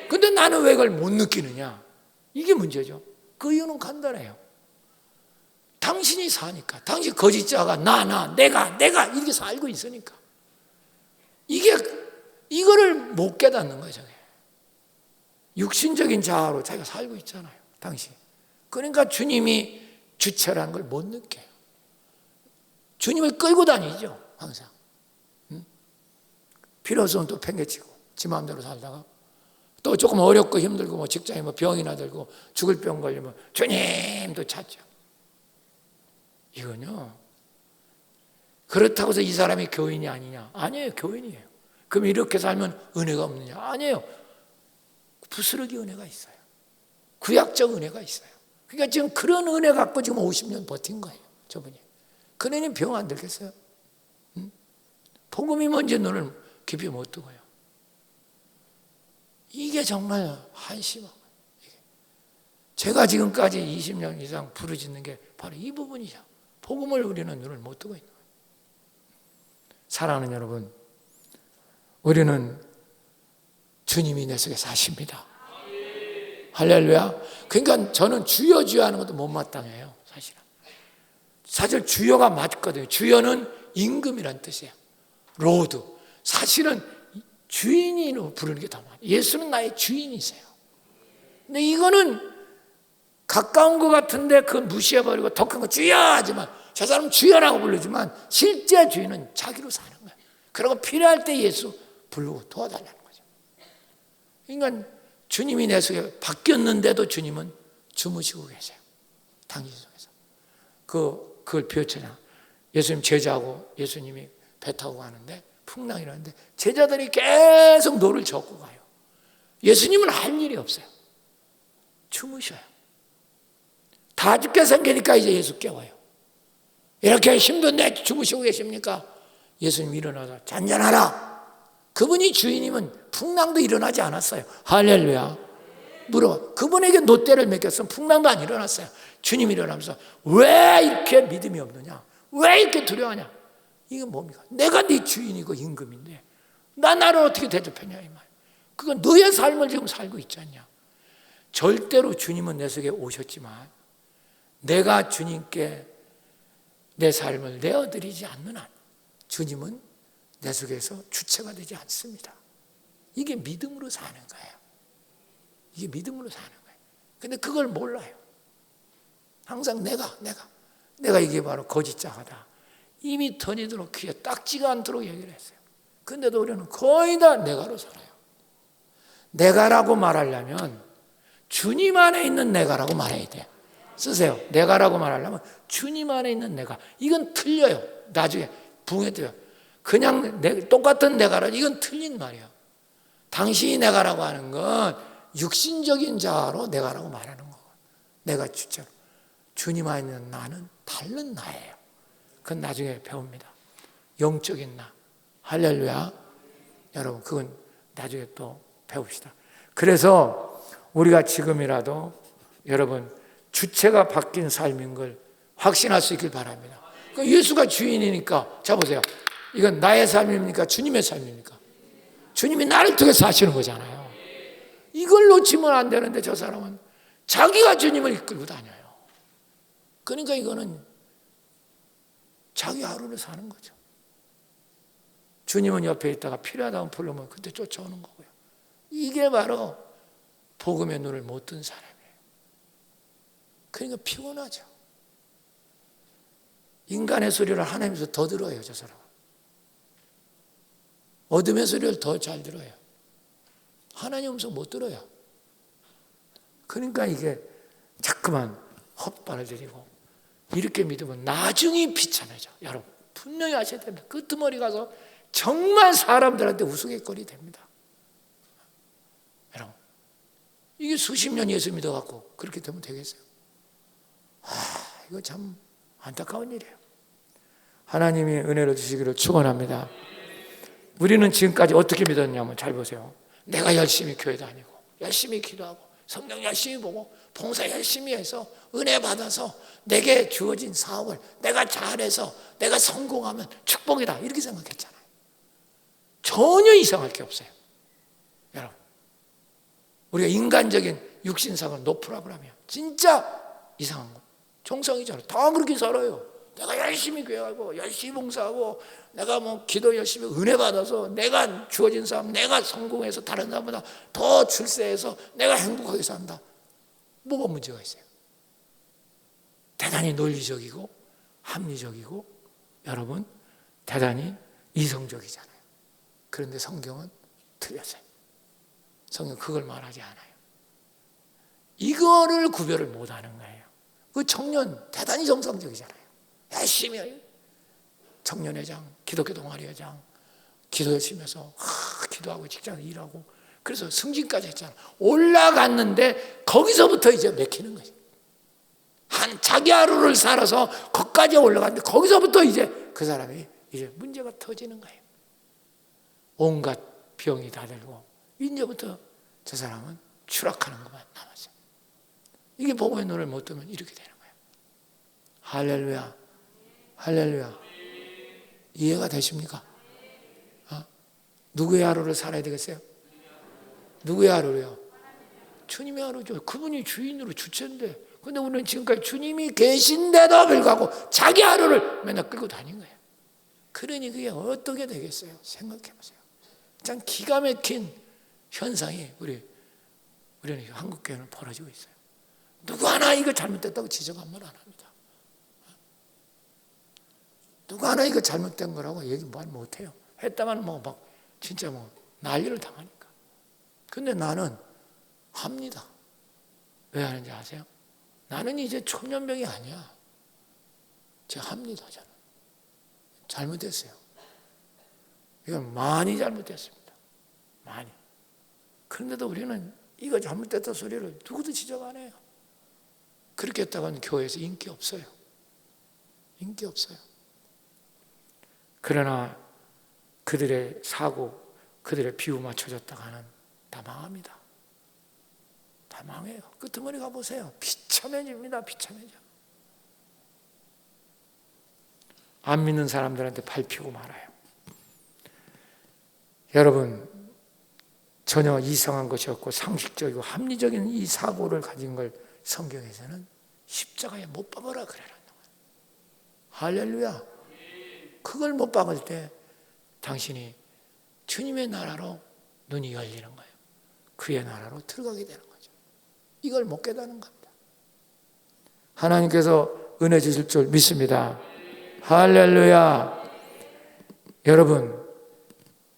근데 나는 왜 그걸 못 느끼느냐? 이게 문제죠. 그 이유는 간단해요. 당신이 사니까. 당신 거짓자가 내가 이렇게 살고 있으니까. 이거를 못 깨닫는 거예요. 저게. 육신적인 자아로 자기가 살고 있잖아요. 당신. 그러니까 주님이 주체라는 걸 못 느껴요. 주님을 끌고 다니죠. 항상. 필요 없으면 또 팽개치고 지 마음대로 살다가 또 조금 어렵고 힘들고 뭐 직장에 뭐 병이나 들고 죽을 병 걸리면 주님도 찾죠. 이건요. 그렇다고 해서 이 사람이 교인이 아니냐? 아니에요. 교인이에요. 그럼 이렇게 살면 은혜가 없느냐? 아니에요. 부스러기 은혜가 있어요. 구약적 은혜가 있어요. 그러니까 지금 그런 은혜 갖고 지금 50년 버틴 거예요. 저분이. 그러니 병 안 들겠어요? 복음이 뭔지 눈을 깊이 못 뜨고요. 이게 정말 한심한 거예요. 제가 지금까지 20년 이상 부르짖는 게 바로 이 부분이죠. 복음을 우리는 눈을 못 뜨고 있는 거예요. 사랑하는 여러분, 우리는 주님이 내 속에 사십니다. 할렐루야. 그러니까 저는 주여 하는 것도 못마땅해요. 사실은. 사실 주여가 맞거든요. 주여는 임금이란 뜻이에요. 로드. 사실은 주인으로 부르는 게 더 많아요. 예수는 나의 주인이세요. 근데 이거는 가까운 것 같은데 그건 무시해버리고 더 큰 거 주여 하지만 저 사람은 주여라고 부르지만 실제 주인은 자기로 사는 거예요. 그리고 필요할 때 예수 부르고 도와달라는 거죠. 그러니까 주님이 내 속에 바뀌었는데도 주님은 주무시고 계세요. 당신 속에서. 그걸 비유처럼 예수님 제자하고 예수님이 배 타고 가는데 풍랑이 나는데 제자들이 계속 노를 젓고 가요. 예수님은 할 일이 없어요. 주무셔요. 다 죽게 생기니까 이제 예수 깨워요. 이렇게 힘든데 주무시고 계십니까? 예수님 일어나서 잔잔하라. 그분이 주인이면 풍랑도 일어나지 않았어요. 할렐루야. 물어봐. 그분에게 놋대를 맡겼으면 풍랑도 안 일어났어요. 주님이 일어나면서 왜 이렇게 믿음이 없느냐? 왜 이렇게 두려워하냐? 이건 뭡니까? 내가 네 주인이고 임금인데 나를 어떻게 대접했냐 이 말. 그건 너의 삶을 지금 살고 있지 않냐? 절대로 주님은 내 속에 오셨지만 내가 주님께 내 삶을 내어드리지 않는 한 주님은 내 속에서 주체가 되지 않습니다. 이게 믿음으로 사는 거예요. 이게 믿음으로 사는 거예요. 근데 그걸 몰라요. 항상 내가 이게 바로 거짓자가다. 이미 터지도록 귀에 딱지가 않도록 얘기를 했어요. 근데도 우리는 거의 다 내가로 살아요. 내가라고 말하려면 주님 안에 있는 내가라고 말해야 돼요. 쓰세요. 내가라고 말하려면 주님 안에 있는 내가. 이건 틀려요. 나중에 부흥회 때요. 그냥 똑같은 내가라, 이건 틀린 말이야. 당신이 내가라고 하는 건 육신적인 자로 내가라고 말하는 거고, 내가 주체로. 주님 안에 있는 나는 다른 나예요. 그건 나중에 배웁니다. 영적인 나. 할렐루야. 여러분, 그건 나중에 또 배웁시다. 그래서 우리가 지금이라도 여러분 주체가 바뀐 삶인 걸 확신할 수 있길 바랍니다. 예수가 주인이니까, 자 보세요. 이건 나의 삶입니까? 주님의 삶입니까? 주님이 나를 통해서 하시는 거잖아요. 이걸 놓치면 안 되는데 저 사람은 자기가 주님을 이끌고 다녀요. 그러니까 이거는 자기 하루를 사는 거죠. 주님은 옆에 있다가 필요하다면 부르면 그때 쫓아오는 거고요. 이게 바로 복음의 눈을 못 뜬 사람이에요. 그러니까 피곤하죠. 인간의 소리를 하나님에서 더 들어요, 저 사람은. 어둠의 소리를 더 잘 들어요. 하나님 음성 못 들어요. 그러니까 이게 자꾸만 헛발을 들이고, 이렇게 믿으면 나중에 비참해져. 여러분 분명히 아셔야 됩니다. 끄트머리 가서 정말 사람들한테 우스갯거리 됩니다. 여러분, 이게 수십 년 예수 믿어갖고 그렇게 되면 되겠어요? 이거 참 안타까운 일이에요. 하나님이 은혜를 주시기를 축원합니다. 우리는 지금까지 어떻게 믿었냐면, 잘 보세요. 내가 열심히 교회 다니고 열심히 기도하고 성경 열심히 보고 봉사 열심히 해서 은혜 받아서 내게 주어진 사업을 내가 잘해서 내가 성공하면 축복이다, 이렇게 생각했잖아요. 전혀 이상할 게 없어요. 여러분, 우리가 인간적인 육신상을 높으라고 하면 진짜 이상한 거, 정상이잖아요. 다 그렇게 살아요. 내가 열심히 교회하고 열심히 봉사하고 내가 뭐 기도 열심히 은혜 받아서 내가 주어진 사람, 내가 성공해서 다른 사람보다 더 출세해서 내가 행복하게 산다. 뭐가 문제가 있어요? 대단히 논리적이고 합리적이고 여러분 대단히 이성적이잖아요. 그런데 성경은 틀렸어요. 성경은 그걸 말하지 않아요. 이거를 구별을 못하는 거예요. 그 청년 대단히 정상적이잖아요. 열심히 해요. 청년회장, 기독교 동아리회장, 기도 열심히 해서 기도하고 직장에서 일하고, 그래서 승진까지 했잖아. 올라갔는데 거기서부터 이제 맥히는 거지. 자기 하루를 살아서 거기까지 올라갔는데 거기서부터 이제 그 사람이 이제 문제가 터지는 거예요. 온갖 병이 다 들고 이제부터 저 사람은 추락하는 것만 남았어요. 이게 복음의 눈을 못 뜨면 이렇게 되는 거예요. 할렐루야, 할렐루야. 이해가 되십니까? 누구의 하루를 살아야 되겠어요? 누구의 하루요? 주님의 하루죠. 그분이 주인으로 주체인데, 근데 우리는 지금까지 주님이 계신데도 불구하고 자기 하루를 맨날 끌고 다닌 거예요. 그러니 그게 어떻게 되겠어요? 생각해 보세요. 참 기가 막힌 현상이 우리는 한국 교회는 벌어지고 있어요. 누구 하나 이거 잘못됐다고 지적하면 안 합니다. 누구 하나 이거 잘못된 거라고 얘기 말 못해요. 했다만 막 진짜 난리를 당하니까. 근데 나는 합니다. 왜 하는지 아세요? 나는 이제 초년병이 아니야. 제가 합니다. 저는 잘못했어요. 이건 많이 잘못됐습니다. 많이. 그런데도 우리는 이거 잘못됐다 소리를 누구도 지적 안 해요. 그렇게 했다가는 교회에서 인기 없어요. 인기 없어요. 그러나 그들의 사고, 그들의 비유 맞춰졌다가는 다 망합니다. 다 망해요. 끄트머리 가보세요. 비참해집니다. 비참해져. 안 믿는 사람들한테 밟히고 말아요. 여러분, 전혀 이상한 것이 없고 상식적이고 합리적인 이 사고를 가진 걸 성경에서는 십자가에 못 박으라 그래라는 거예요. 할렐루야. 그걸 못 박을 때 당신이 주님의 나라로 눈이 열리는 거예요. 그의 나라로 들어가게 되는 거죠. 이걸 못 깨닫는 겁니다. 하나님께서 은혜 주실 줄 믿습니다. 할렐루야. 여러분,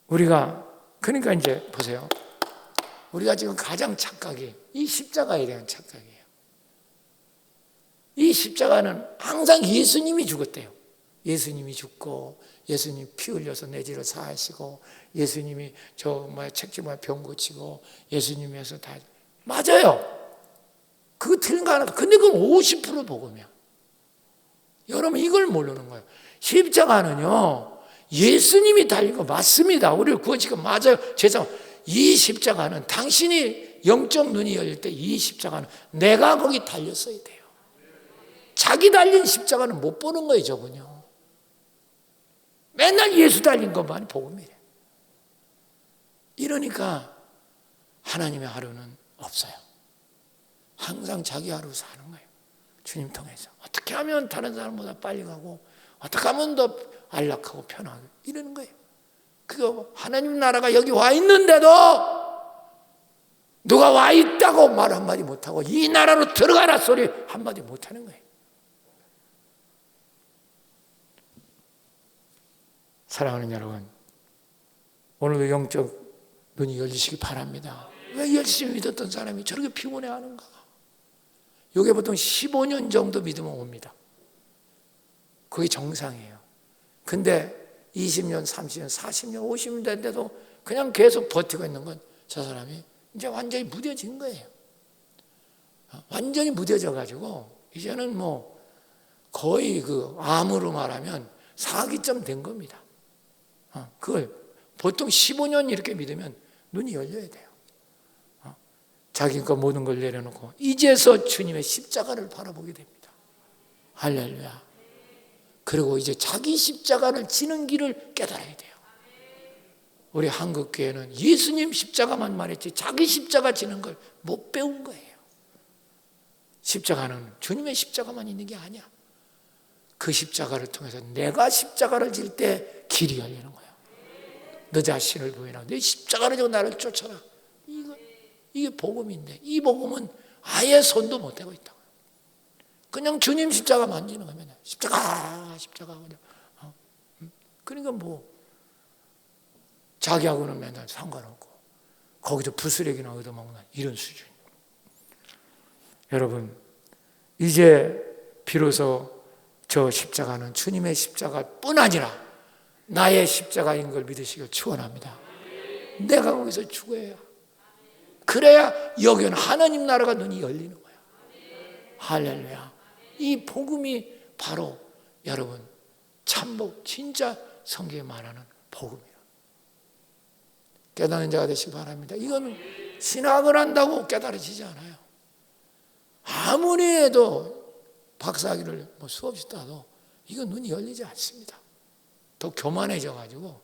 우리가 그러니까 이제 보세요. 우리가 지금 가장 착각이 이 십자가에 대한 착각이에요. 이 십자가는 항상 예수님이 죽었대요. 예수님이 죽고 예수님이 피 흘려서 내 죄를 사하시고 예수님이 책임을 병 고치고 예수님에서 다 맞아요. 그거 틀린 거 하나. 근데 그건 50% 복음이야. 여러분 이걸 모르는 거예요. 십자가는요, 예수님이 달린 거 맞습니다. 우리를 구원시켜 맞아요. 이 십자가는 당신이 영적 눈이 열릴 때 이 십자가는 내가 거기 달렸어야 돼요. 자기 달린 십자가는 못 보는 거예요, 저분요. 맨날 예수 달린 것만 복음이래. 이러니까 하나님의 하루는 없어요. 항상 자기 하루 사는 거예요. 주님 통해서. 어떻게 하면 다른 사람보다 빨리 가고 어떻게 하면 더 안락하고 편하고 이러는 거예요. 그거 하나님 나라가 여기 와 있는데도 누가 와 있다고 말 한마디 못하고 이 나라로 들어가라 소리 한마디 못하는 거예요. 사랑하는 여러분, 오늘도 영적 눈이 열리시기 바랍니다. 왜 열심히 믿었던 사람이 저렇게 피곤해하는가? 이게 보통 15년 정도 믿으면 옵니다. 그게 정상이에요. 근데 20년, 30년, 40년, 50년 됐는데도 그냥 계속 버티고 있는 건 저 사람이 이제 완전히 무뎌진 거예요. 완전히 무뎌져가지고 이제는 거의 암으로 말하면 사기점 된 겁니다. 그걸 보통 15년 이렇게 믿으면 눈이 열려야 돼요. 자기 거 모든 걸 내려놓고 이제서 주님의 십자가를 바라보게 됩니다. 할렐루야. 그리고 이제 자기 십자가를 지는 길을 깨달아야 돼요. 우리 한국교회는 예수님 십자가만 말했지 자기 십자가 지는 걸 못 배운 거예요. 십자가는 주님의 십자가만 있는 게 아니야. 그 십자가를 통해서 내가 십자가를 질 때 길이 열리는 거예요. 너 자신을 부인하고 내 십자가를 지고 나를 쫓아라. 이게 복음인데 이 복음은 아예 손도 못 대고 있다고. 그냥 주님 십자가 만지는 거면 십자가. 그러니까 자기하고는 맨날 상관없고 거기서 부스레기나 얻어먹는 이런 수준. 여러분 이제 비로소 저 십자가는 주님의 십자가뿐 아니라 나의 십자가인 걸 믿으시길 축원합니다. 내가 거기서 죽어야 그래야 여기는 하나님 나라가 눈이 열리는 거예요. 할렐루야. 이 복음이 바로 여러분 참복 진짜 성경에 말하는 복음이에요. 깨닫는 자가 되시기 바랍니다. 이거는 신학을 한다고 깨달아지지 않아요. 아무리 해도 박사학위를 수없이 따도 이건 눈이 열리지 않습니다. 더 교만해져가지고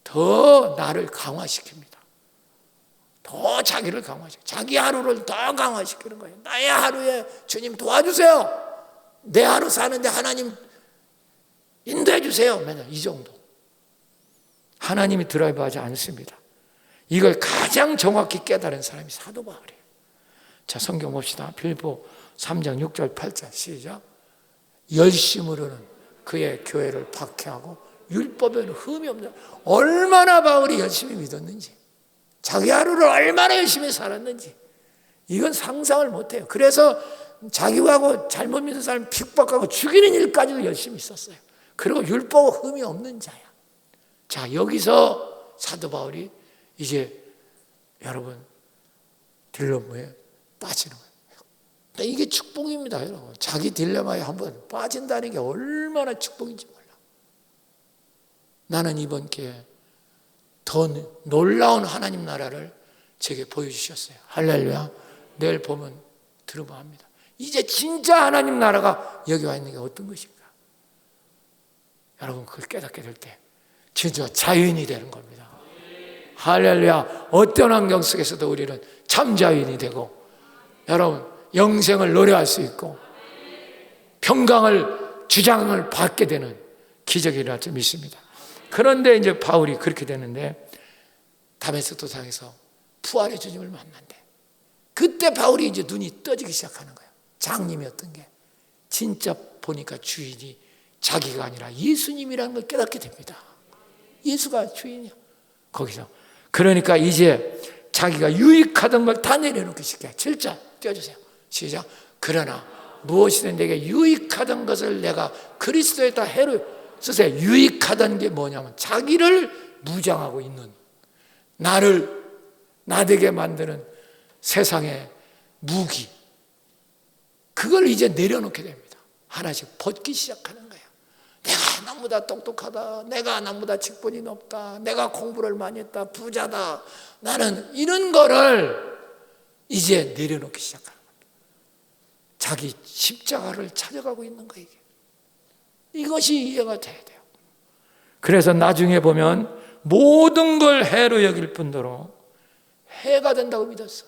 더 나를 강화시킵니다. 더 자기를 강화시켜. 자기 하루를 더 강화시키는 거예요. 나의 하루에 주님 도와주세요. 내 하루 사는데 하나님 인도해 주세요. 맨날 이 정도. 하나님이 드라이브하지 않습니다. 이걸 가장 정확히 깨달은 사람이 사도 바울이에요. 자, 성경 봅시다. 빌립보 3장 6절 8절 시작. 열심으로는 그의 교회를 박해하고 율법에는 흠이 없는. 얼마나 바울이 열심히 믿었는지, 자기 하루를 얼마나 열심히 살았는지 이건 상상을 못해요. 그래서 자기하고 잘못 믿는 사람 핍박하고 죽이는 일까지도 열심히 있었어요. 그리고 율법 흠이 없는 자야. 자, 여기서 사도 바울이 이제 여러분 딜레마에 빠지는 거예요. 이게 축복입니다, 여러분. 자기 딜레마에 한번 빠진다는 게 얼마나 축복인지 몰라. 나는 이번 기회에 더 놀라운 하나님 나라를 제게 보여주셨어요. 할렐루야. 내일 보면 들어봐 합니다. 이제 진짜 하나님 나라가 여기 와 있는 게 어떤 것인가. 여러분 그걸 깨닫게 될 때 진짜 자유인이 되는 겁니다. 할렐루야. 어떤 환경 속에서도 우리는 참 자유인이 되고 여러분 영생을 노래할 수 있고 평강을 주장을 받게 되는 기적이 일어날 줄 믿습니다. 그런데 이제 바울이 그렇게 되는데 다메섹 도상에서 부활의 주님을 만난대. 그때 바울이 이제 눈이 떠지기 시작하는 거예요. 장님이었던 게 진짜 보니까 주인이 자기가 아니라 예수님이라는 걸 깨닫게 됩니다. 예수가 주인이야. 거기서 그러니까 이제 자기가 유익하던 걸 다 내려놓기 시작해. 7절 띄워주세요. 시작. 그러나 무엇이든 내게 유익하던 것을 내가 그리스도에다 해로 쓰세요. 유익하다는 게 뭐냐면 자기를 무장하고 있는, 나를 나되게 만드는 세상의 무기, 그걸 이제 내려놓게 됩니다. 하나씩 벗기 시작하는 거예요. 내가 나보다 똑똑하다, 내가 나보다 직분이 높다, 내가 공부를 많이 했다, 부자다, 나는 이런 거를 이제 내려놓기 시작하는 겁니다. 자기 십자가를 찾아가고 있는 거예요. 이것이 이해가 돼야 돼요. 그래서 나중에 보면 모든 걸 해로 여길 뿐더러 해가 된다고 믿었어.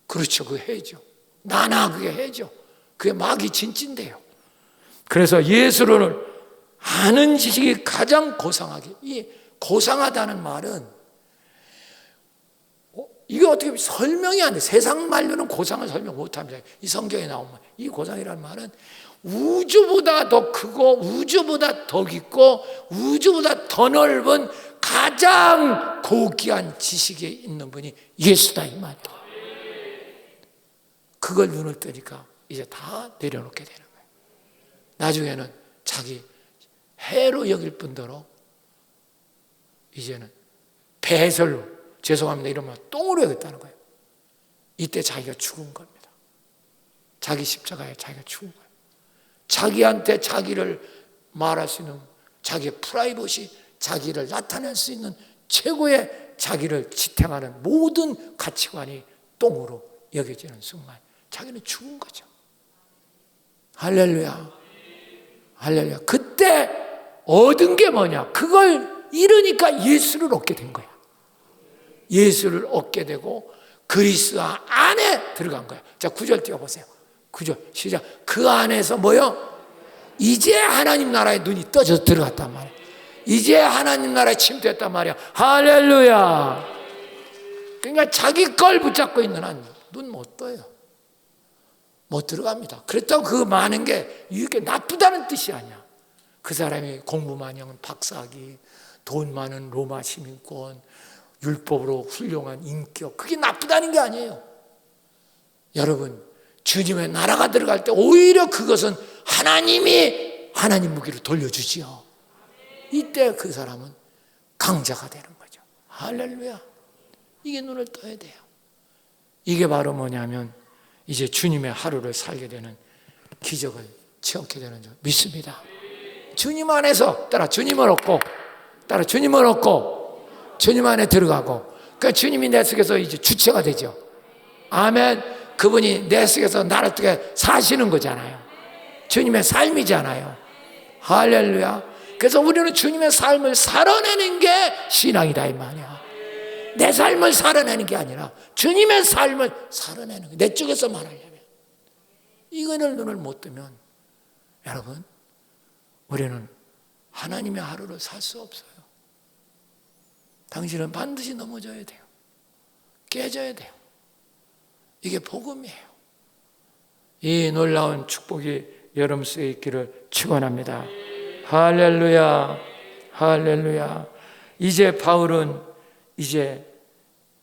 그렇죠, 그 해죠. 나나 그게 해죠. 그게 마귀 진짜인데요. 그래서 예수를 아는 지식이 가장 고상하게, 이 고상하다는 말은 이게 어떻게 설명이 안 돼. 세상 말로는 고상을 설명 못합니다. 이 성경에 나오면 이 고상이라는 말은 우주보다 더 크고 우주보다 더 깊고 우주보다 더 넓은 가장 고귀한 지식에 있는 분이 예수다 이 말이에요. 그걸 눈을 뜨니까 이제 다 내려놓게 되는 거예요. 나중에는 자기 해로 여길 뿐더러 이제는 배설로, 죄송합니다 이러면 똥으로 여겼다는 거예요. 이때 자기가 죽은 겁니다. 자기 십자가에 자기가 죽은 거예요. 자기한테 자기를 말할 수 있는, 자기의 프라이버시, 자기를 나타낼 수 있는 최고의 자기를 지탱하는 모든 가치관이 똥으로 여겨지는 순간 자기는 죽은 거죠. 할렐루야, 할렐루야. 그때 얻은 게 뭐냐? 그걸 잃으니까 예수를 얻게 된 거야. 예수를 얻게 되고 그리스도 안에 들어간 거야. 자, 9절 띄워보세요. 9절 시작. 그 안에서 뭐요? 이제 하나님 나라에 눈이 떠져서 들어갔단 말이야. 이제 하나님 나라에 침투했단 말이야. 할렐루야. 그러니까 자기 걸 붙잡고 있는 한 눈 못 떠요. 못 들어갑니다. 그렇다고 그 많은 게 이렇게 나쁘다는 뜻이 아니야. 그 사람이 공부 많이 하면 박사학위, 돈 많은 로마 시민권, 율법으로 훌륭한 인격, 그게 나쁘다는 게 아니에요. 여러분, 주님의 나라가 들어갈 때 오히려 그것은 하나님이 하나님 무기로 돌려주지요. 이때 그 사람은 강자가 되는 거죠. 할렐루야. 이게 눈을 떠야 돼요. 이게 바로 뭐냐면 이제 주님의 하루를 살게 되는 기적을 체험하게 되는 줄 믿습니다. 주님 안에서 따라 주님을 얻고, 따라 주님을 얻고 주님 안에 들어가고, 그러니까 주님이 내 속에서 이제 주체가 되죠. 아멘. 그분이 내 속에서 나를 어떻게 사시는 거잖아요. 주님의 삶이잖아요. 할렐루야. 그래서 우리는 주님의 삶을 살아내는 게 신앙이다 이 말이야. 내 삶을 살아내는 게 아니라 주님의 삶을 살아내는 게, 내 쪽에서 말하려면 이거를 눈을 못 뜨면 여러분, 우리는 하나님의 하루를 살 수 없어요. 당신은 반드시 넘어져야 돼요. 깨져야 돼요. 이게 복음이에요. 이 놀라운 축복이 여러분 속에 있기를 축원합니다. 할렐루야, 할렐루야. 이제 바울은 이제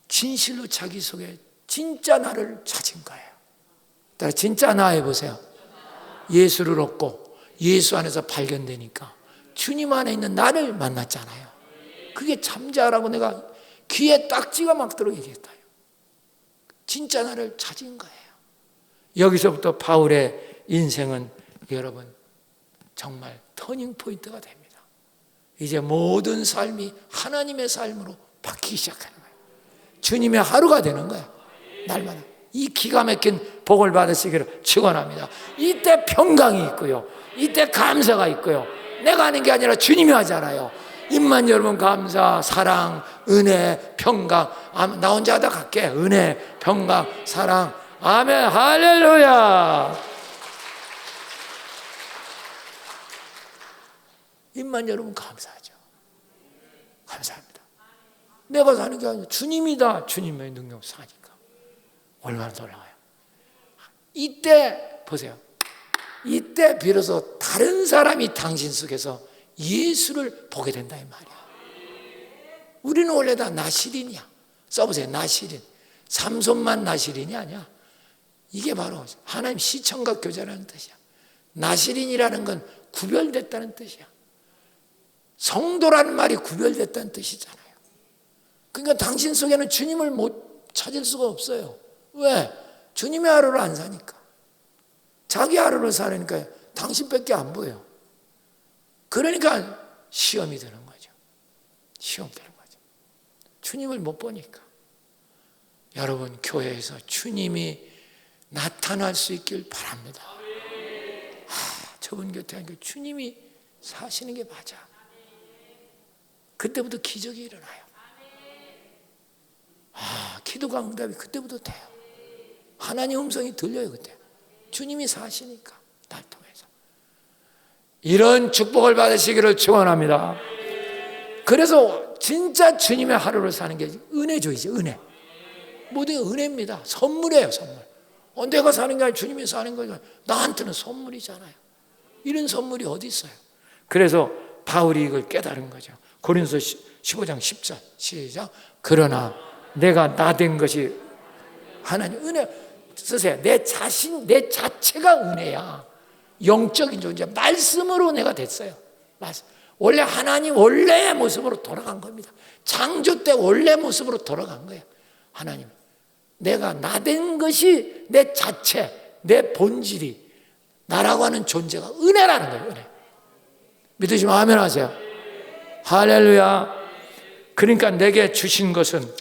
진실로 자기 속에 진짜 나를 찾은 거예요. 진짜 나 해보세요. 예수를 얻고 예수 안에서 발견되니까 주님 안에 있는 나를 만났잖아요. 그게 참자라고 내가 귀에 딱지가 막도록 얘기했다. 진짜 나를 찾은 거예요. 여기서부터 바울의 인생은 여러분 정말 터닝 포인트가 됩니다. 이제 모든 삶이 하나님의 삶으로 바뀌기 시작하는 거예요. 주님의 하루가 되는 거예요. 날마다. 이 기가 막힌 복을 받으시기를 축원합니다. 이때 평강이 있고요. 이때 감사가 있고요. 내가 하는 게 아니라 주님이 하잖아요. 입만 열면 감사, 사랑, 은혜, 평강. 나 혼자 하다 갈게. 은혜, 평강, 사랑. 아멘. 할렐루야. 입만 열면 감사하죠. 감사합니다. 내가 사는 게 아니라 주님이다. 주님의 능력 사니까 얼마나 놀라워요. 이때 보세요. 이때 비로소 다른 사람이 당신 속에서 예수를 보게 된다 이 말이야. 우리는 원래 다 나시린이야. 써보세요. 나시린. 삼손만 나시린이 아니야. 이게 바로 하나님 시청각 교제라는 뜻이야. 나시린이라는 건 구별됐다는 뜻이야. 성도라는 말이 구별됐다는 뜻이잖아요. 그러니까 당신 속에는 주님을 못 찾을 수가 없어요. 왜? 주님의 하루를 안 사니까. 자기 하루를 사려니까 당신밖에 안 보여. 그러니까 시험이 되는 거죠. 시험 되는 거죠. 주님을 못 보니까. 여러분, 교회에서 주님이 나타날 수 있길 바랍니다. 저분 곁에 앉아 주님이 사시는 게 맞아. 그때부터 기적이 일어나요. 기도가 응답이 그때부터 돼요. 하나님 음성이 들려요. 그때 주님이 사시니까 날 통해서. 이런 축복을 받으시기를 축원합니다. 그래서 진짜 주님의 하루를 사는 게 은혜주의죠. 은혜. 모든 은혜입니다. 선물이에요. 선물. 내가 사는 게 아니라 주님이 사는 거니까 나한테는 선물이잖아요. 이런 선물이 어디 있어요? 그래서 바울이 이걸 깨달은 거죠. 고린도서 15장 10절 시작. 그러나 내가 나된 것이 하나님 은혜 쓰세요. 내 자신, 내 자체가 은혜야. 영적인 존재, 말씀으로 내가 됐어요. 원래 하나님 원래의 모습으로 돌아간 겁니다. 창조 때 원래 모습으로 돌아간 거예요. 하나님, 내가 나된 것이 내 자체, 내 본질이 나라고 하는 존재가 은혜라는 거예요. 은혜. 믿으시면 아멘 하세요. 할렐루야. 그러니까 내게 주신 것은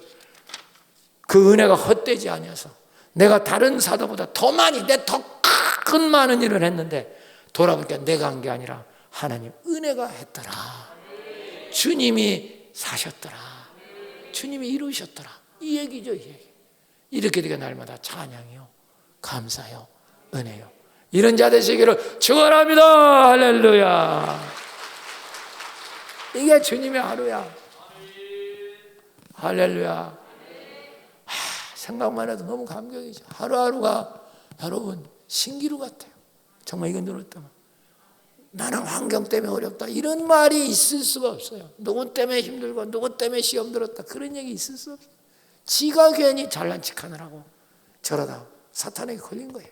그 은혜가 헛되지 아니어서 내가 다른 사도보다 더 많이, 내 더 큰 많은 일을 했는데 돌아보니까 내가 한 게 아니라 하나님 은혜가 했더라. 주님이 사셨더라. 주님이 이루셨더라. 이 얘기죠, 이 얘기. 이렇게 되게 날마다 찬양이요, 감사요, 은혜요. 이런 자 되시기를 축원합니다. 할렐루야. 이게 주님의 하루야. 할렐루야. 생각만 해도 너무 감격이죠. 하루하루가 여러분 신기루 같아요. 정말 이건 들었다면 나는 환경 때문에 어렵다 이런 말이 있을 수가 없어요. 누구 때문에 힘들고 누구 때문에 시험 들었다 그런 얘기 있을 수 없어요. 지가 괜히 잘난 척하느라고 저러다 사탄에게 걸린 거예요.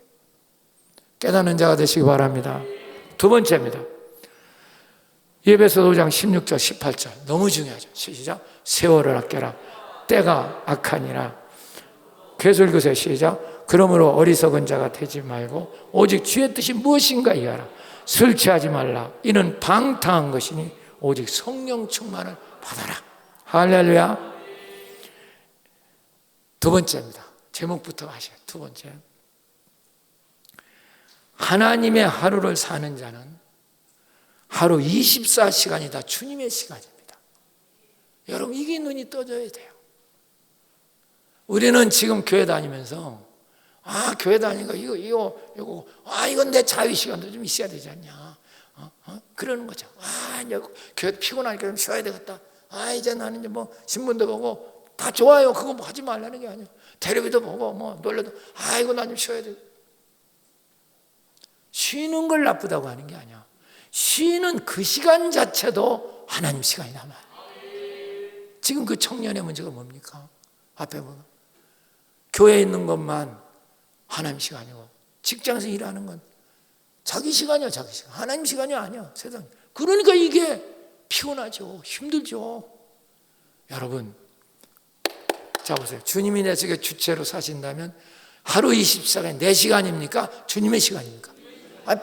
깨닫는 자가 되시기 바랍니다. 두 번째입니다. 에베소 5장 16절 18절 너무 중요하죠. 시작. 세월을 아껴라. 때가 악하니라. 계속 읽으세요. 시작. 그러므로 어리석은 자가 되지 말고 오직 주의 뜻이 무엇인가 이해하라. 술 취하지 말라. 이는 방탕한 것이니 오직 성령 충만을 받아라. 할렐루야. 두 번째입니다. 제목부터 하셔요. 두 번째. 하나님의 하루를 사는 자는 하루 24시간이 다 주님의 시간입니다. 여러분 이게 눈이 떠져야 돼요. 우리는 지금 교회 다니면서 교회 다니니까 이거 이건 내 자유 시간도 좀 있어야 되지 않냐. 그러는 거죠. 이제 교회 피곤하니까 좀 쉬어야 되겠다. 이제 나는 이제 뭐 신문도 보고 다 좋아요. 그거 뭐 하지 말라는 게 아니에요. 텔레비도 보고 뭐 놀려도 이거 나 좀 쉬어야 돼. 쉬는 걸 나쁘다고 하는 게 아니야. 쉬는 그 시간 자체도 하나님 시간이 남아요. 지금 그 청년의 문제가 뭡니까? 앞에 보면 교회에 있는 것만 하나님 시간이고 직장에서 일하는 건 자기 시간이야. 자기 시간. 하나님 시간이 아니야. 세상. 그러니까 이게 피곤하죠. 힘들죠. 여러분 자 보세요. 주님이 내 속에 주체로 사신다면 하루 24시간 내 시간입니까? 주님의 시간입니까?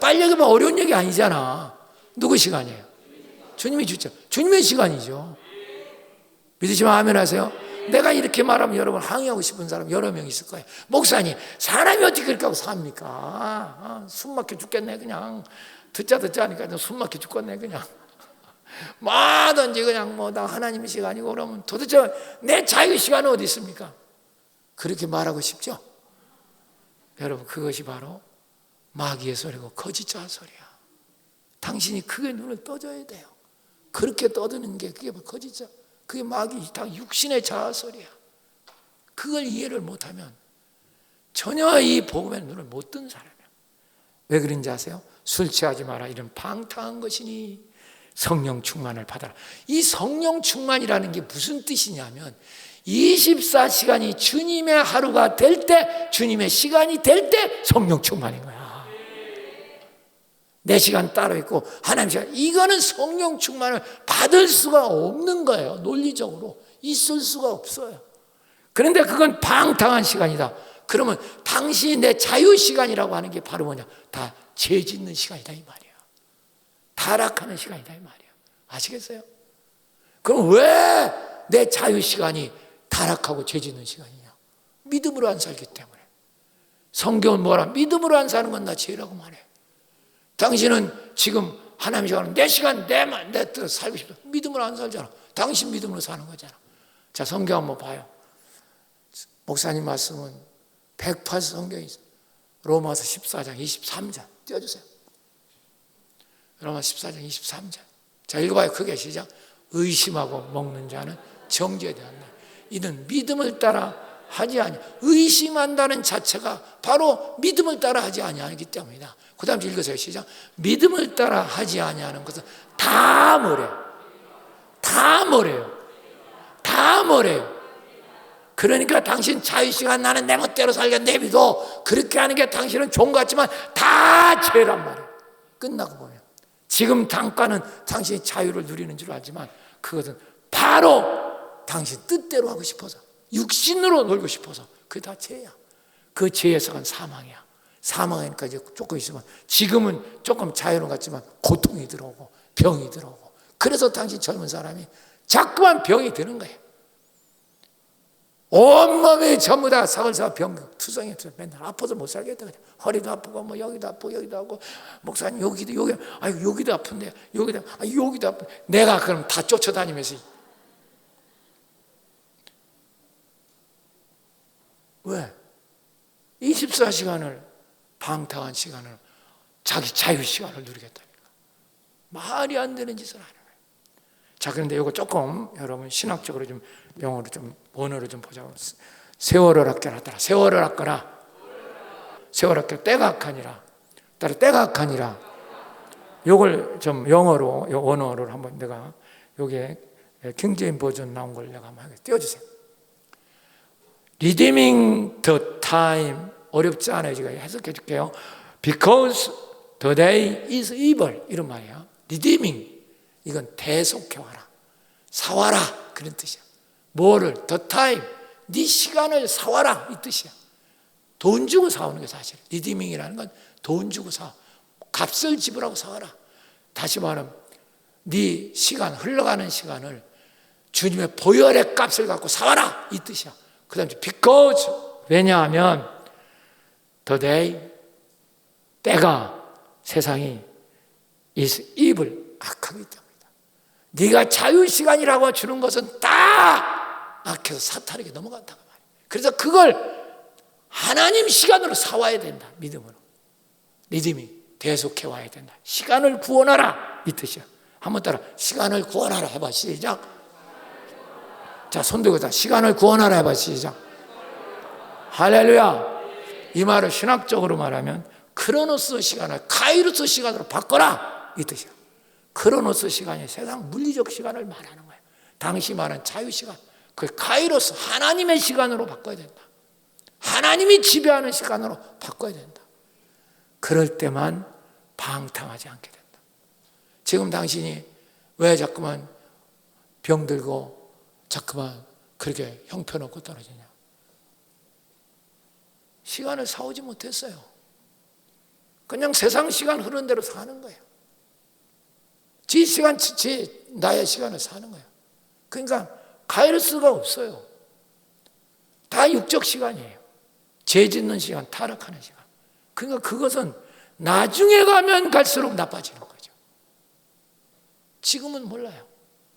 빨리 얘기하면 어려운 얘기 아니잖아. 누구 시간이에요? 주님이 주체. 주님의 시간이죠. 믿으시면 아멘 하세요. 내가 이렇게 말하면 여러분 항의하고 싶은 사람 여러 명 있을 거예요. 목사님, 사람이 어떻게 그렇게 하고 삽니까? 숨 막혀 죽겠네 그냥. 듣자 하니까 숨 막혀 죽겠네 그냥. 뭐든지 그냥 다 하나님의 시간이고 그러면 도대체 내 자유 시간은 어디 있습니까? 그렇게 말하고 싶죠? 여러분 그것이 바로 마귀의 소리고 거짓 자아 소리야. 당신이 크게 눈을 떠줘야 돼요. 그렇게 떠드는 게 그게 거짓 자아. 그게 마귀 다 육신의 자아 소리야. 그걸 이해를 못하면 전혀 이 복음의 눈을 못 뜬 사람이야. 왜 그런지 아세요? 술 취하지 마라. 이런 방탕한 것이니 성령 충만을 받아라. 이 성령 충만이라는 게 무슨 뜻이냐면 24시간이 주님의 하루가 될 때, 주님의 시간이 될 때 성령 충만인 거야. 내 시간 따로 있고 하나님 시간, 이거는 성령 충만을 받을 수가 없는 거예요. 논리적으로 있을 수가 없어요. 그런데 그건 방탕한 시간이다. 그러면 당신이 내 자유시간이라고 하는 게 바로 뭐냐, 다 죄 짓는 시간이다 이 말이야. 타락하는 시간이다 이 말이야. 아시겠어요? 그럼 왜 내 자유시간이 타락하고 죄 짓는 시간이냐? 믿음으로 안 살기 때문에. 성경은 뭐라? 믿음으로 안 사는 건 나 죄라고 말해. 당신은 지금 하나님 시간은 내 시간 내 뜻 살고 싶다. 믿음으로 안 살잖아. 당신 믿음으로 사는 거잖아. 자, 성경 한번 봐요. 목사님 말씀은 108 성경이 있어요. 로마서 14장 23절 띄워주세요. 로마서 14장 23절. 자, 읽어봐요. 크게 시작. 의심하고 먹는 자는 정죄에 대한 날. 이는 믿음을 따라 하지 아니. 의심한다는 자체가 바로 믿음을 따라 하지 아니하기 때문이다. 그 다음 읽으세요. 시작. 믿음을 따라 하지 아니하는 것은 다 뭐래요? 다 뭐래요? 다 뭐래요? 그러니까 당신 자유시간 나는 내 멋대로 살게 내비도 그렇게 하는 게 당신은 좋은 것 같지만 다 죄란 말이에요. 끝나고 보면 지금 당과는 당신이 자유를 누리는 줄 알지만 그것은 바로 당신 뜻대로 하고 싶어서 육신으로 놀고 싶어서 그게 다 죄야. 그 죄에서는 사망이야. 사망하니까 이제 조금 있으면 지금은 조금 자유로운 것 같지만 고통이 들어오고 병이 들어오고 그래서 당신 젊은 사람이 자꾸만 병이 드는 거예요. 온몸이 전부 다 사글사글 병투성이 맨날 아파서 못 살겠다. 그냥. 허리도 아프고 뭐 여기도 아프고 여기도 아프고 목사님 여기도 아픈데 여기도 아픈데 내가 그럼 다 쫓아다니면서 왜? 24시간을 방탕한 시간을 자기 자유시간을 누리겠다니까. 말이 안 되는 짓을 하는 거예요. 자, 그런데 이거 조금 여러분 신학적으로 좀 영어로 좀 원어로 좀 보자고. 세월을 아껴라. 세월을 아껴라. 세월을 아껴 때가 악하니라. 따라 때가 악하니라. 요걸 좀 영어로 원어를 한번 내가 여기에 킹제임 버전 나온 걸 내가 한번 띄워주세요. Redeeming the time 어렵지 않아요. 제가 해석해 줄게요. Because the day is evil 이런 말이야. Redeeming 이건 대속해와라. 사와라 그런 뜻이야. 뭐를? The time 네 시간을 사와라 이 뜻이야. 돈 주고 사오는 게 사실. Redeeming이라는 건 돈 주고 사. 값을 지불하고 사와라. 다시 말하면 네 시간 흘러가는 시간을 주님의 보혈의 값을 갖고 사와라 이 뜻이야. 그 다음에 because 왜냐하면 the day 때가 세상이 is evil 악하기 때문이다. 네가 자유시간이라고 주는 것은 다 악해서 사탄에게 넘어간다고 말이야. 그래서 그걸 하나님 시간으로 사와야 된다. 믿음으로. 믿음이 대속해와야 된다. 시간을 구원하라 이 뜻이야. 한번 따라 시간을 구원하라 해봐. 시작. 자, 손 들고 다 시간을 구원하라 해봐. 시작. 할렐루야. 이 말을 신학적으로 말하면 크로노스 시간을 카이로스 시간으로 바꿔라 이 뜻이야. 크로노스 시간이 세상 물리적 시간을 말하는 거야. 당시 말하는 자유시간, 그 카이로스 하나님의 시간으로 바꿔야 된다. 하나님이 지배하는 시간으로 바꿔야 된다. 그럴 때만 방탕하지 않게 된다. 지금 당신이 왜 자꾸만 병들고 자꾸만 그렇게 형편없고 떨어지냐? 시간을 사오지 못했어요. 그냥 세상 시간 흐르는 대로 사는 거예요. 지 시간, 나의 시간을 사는 거예요. 그러니까 카이로스가 없어요. 다 육적 시간이에요. 죄 짓는 시간, 타락하는 시간. 그러니까 그것은 나중에 가면 갈수록 나빠지는 거죠. 지금은 몰라요.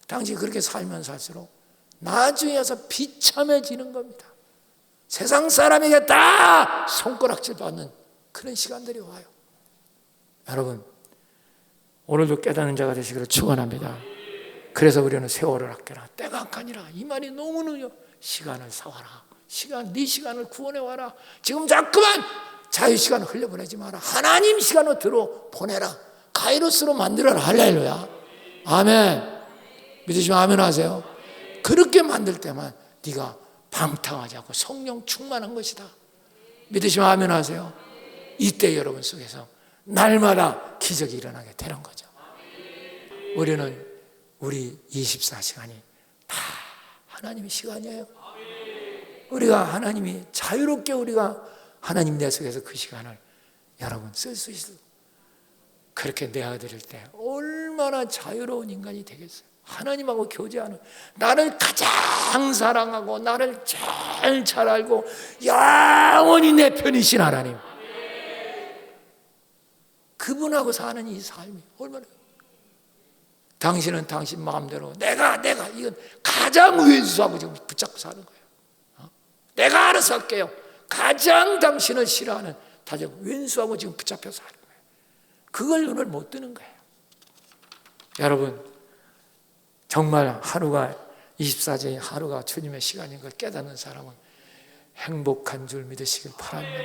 당시 그렇게 살면 살수록 나중에 와서 비참해지는 겁니다. 세상 사람에게 다 손가락질 받는 그런 시간들이 와요. 여러분, 오늘도 깨닫는 자가 되시기를 축원합니다. 그래서 우리는 세월을 아껴라. 때가 악하니라. 이 말이 너무너무 시간을 사와라. 네 시간을 구원해와라. 지금 자꾸만 자유시간을 흘려보내지 마라. 하나님 시간으로 들어보내라. 카이로스로 만들어라. 할렐루야. 아멘. 믿으시면 아멘 하세요. 그렇게 만들 때만 네가 방탕하지 않고 성령 충만한 것이다. 믿으시면 아멘 하세요. 이때 여러분 속에서 날마다 기적이 일어나게 되는 거죠. 우리는 우리 24시간이 다 하나님의 시간이에요. 우리가 하나님이 자유롭게 우리가 하나님 내 속에서 그 시간을 여러분 쓸 수 있어요. 그렇게 내어드릴 때 얼마나 자유로운 인간이 되겠어요. 하나님하고 교제하는, 나를 가장 사랑하고 나를 제일 잘 알고 영원히 내 편이신 하나님, 그분하고 사는 이 삶이 얼마나, 당신은 당신 마음대로 내가 이건 가장 왼수하고 지금 붙잡고 사는 거예요. 내가 알아서 할게요. 가장 당신을 싫어하는 다정 왼수하고 지금 붙잡혀 사는 거예요. 그걸 눈을 못 뜨는 거예요. 여러분, 정말 하루가 24시간 하루가 주님의 시간인 걸 깨닫는 사람은 행복한 줄 믿으시길 바랍니다.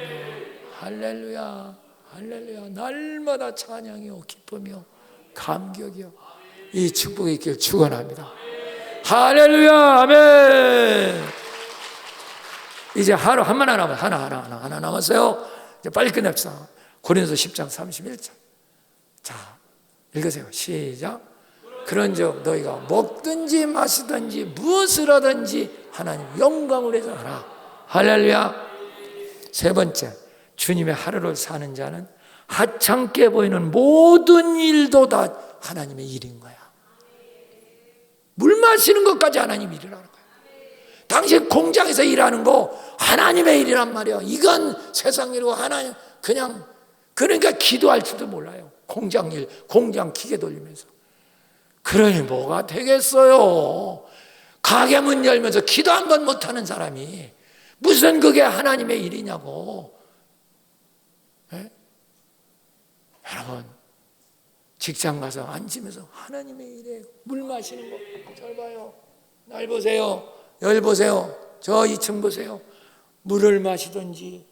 할렐루야, 할렐루야. 날마다 찬양이요 기쁨이요 감격이요 이 축복이 있길 축원합니다. 할렐루야, 아멘. 이제 하루 하나 남았어요. 이제 빨리 끝냅시다. 고린도서 10장 31절. 자, 읽으세요. 시작. 그런즉 너희가 먹든지 마시든지 무엇을 하든지 하나님 영광을 위해서 하라. 할렐루야. 세 번째, 주님의 하루를 사는 자는 하찮게 보이는 모든 일도 다 하나님의 일인 거야. 물 마시는 것까지 하나님 일이라는 거야. 당신 공장에서 일하는 거 하나님의 일이란 말이야. 이건 세상 일이고 하나님 그냥, 그러니까 기도할 줄도 몰라요. 공장 일, 공장 기계 돌리면서. 그러니 뭐가 되겠어요? 가게 문 열면서 기도 한 번 못하는 사람이 무슨 그게 하나님의 일이냐고. 네? 여러분, 직장 가서 앉으면서 하나님의 일이에요. 물 마시는 거 잘 봐요. 날 보세요. 열 보세요. 저 2층 보세요. 물을 마시든지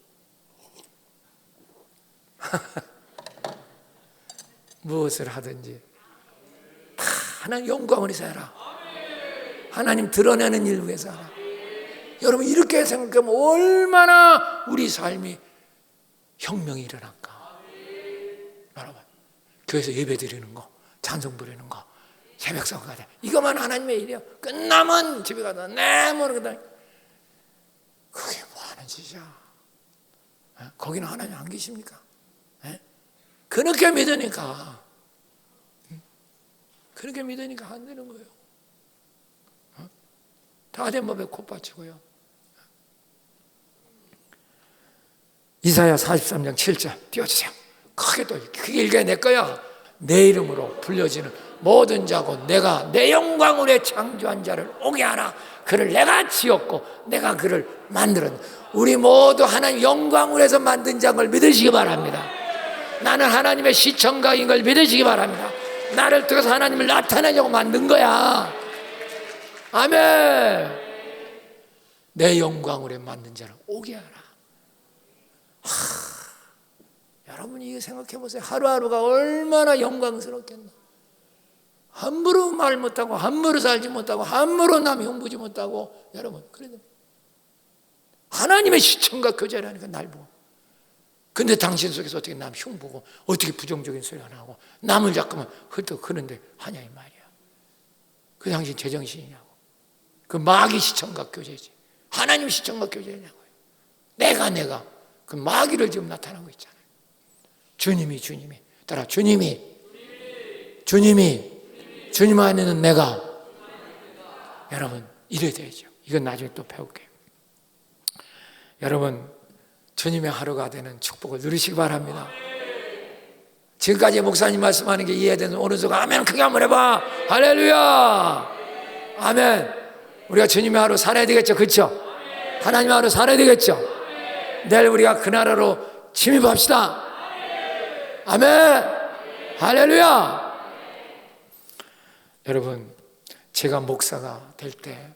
무엇을 하든지 다 하나님 영광을 위해서 해라. 하나님 드러내는 일 위해서 하라. 여러분, 이렇게 생각하면 얼마나 우리 삶이 혁명이 일어날까. 여러분, 교회에서 예배 드리는 거, 찬송 부르는 거, 새벽 성가 돼, 이것만 하나님의 일이야. 끝나면 집에 가다 네 모르겠다. 그게 뭐 하는 짓이야. 거기는 하나님 안 계십니까? 그렇게 믿으니까, 그렇게 믿으니까 안 되는 거예요. 다 된 법에 콧받치고요. 이사야 43장 7절 띄워주세요. 크게 또, 크게 읽어야 내 거야. 내 이름으로 불려지는 모든 자고 내가 내 영광으로 창조한 자를 오게 하라. 그를 내가 지었고 내가 그를 만들었다. 우리 모두 하나님 영광으로 해서 만든 자인 걸 믿으시기 바랍니다. 나는 하나님의 시청각인 걸 믿으시기 바랍니다. 나를 통해서 하나님을 나타내려고 만든 거야. 아멘. 내 영광으로 만든 자를 오게 하라. 여러분이 이거 생각해 보세요. 하루하루가 얼마나 영광스럽겠나. 함부로 말 못하고 함부로 살지 못하고 함부로 남 흉보지 못하고. 여러분, 그래도 하나님의 시청각 교제라니까 날 보고. 근데 당신 속에서 어떻게 남 흉보고 어떻게 부정적인 소리 안 하고 남을 자꾸만 헐떡거리는데 하냐 이 말이야. 그 당신 제정신이냐고. 그 마귀 시청각 교제지. 하나님 시청각 교제냐고요. 내가 그 마귀를 지금 나타나고 있잖아요. 주님이 따라 주님 안에는 내가. 여러분, 이래야 되죠. 이건 나중에 또 배울게요. 여러분, 주님의 하루가 되는 축복을 누리시기 바랍니다. 지금까지 목사님 말씀하는 게 이해되는 오른손 아멘 크게 한번 해봐. 할렐루야. 아멘. 우리가 주님의 하루 살아야 되겠죠. 그렇죠? 하나님의 하루 살아야 되겠죠. 내일 우리가 그 나라로 침입합시다. 아멘. 할렐루야. 여러분, 제가 목사가 될 때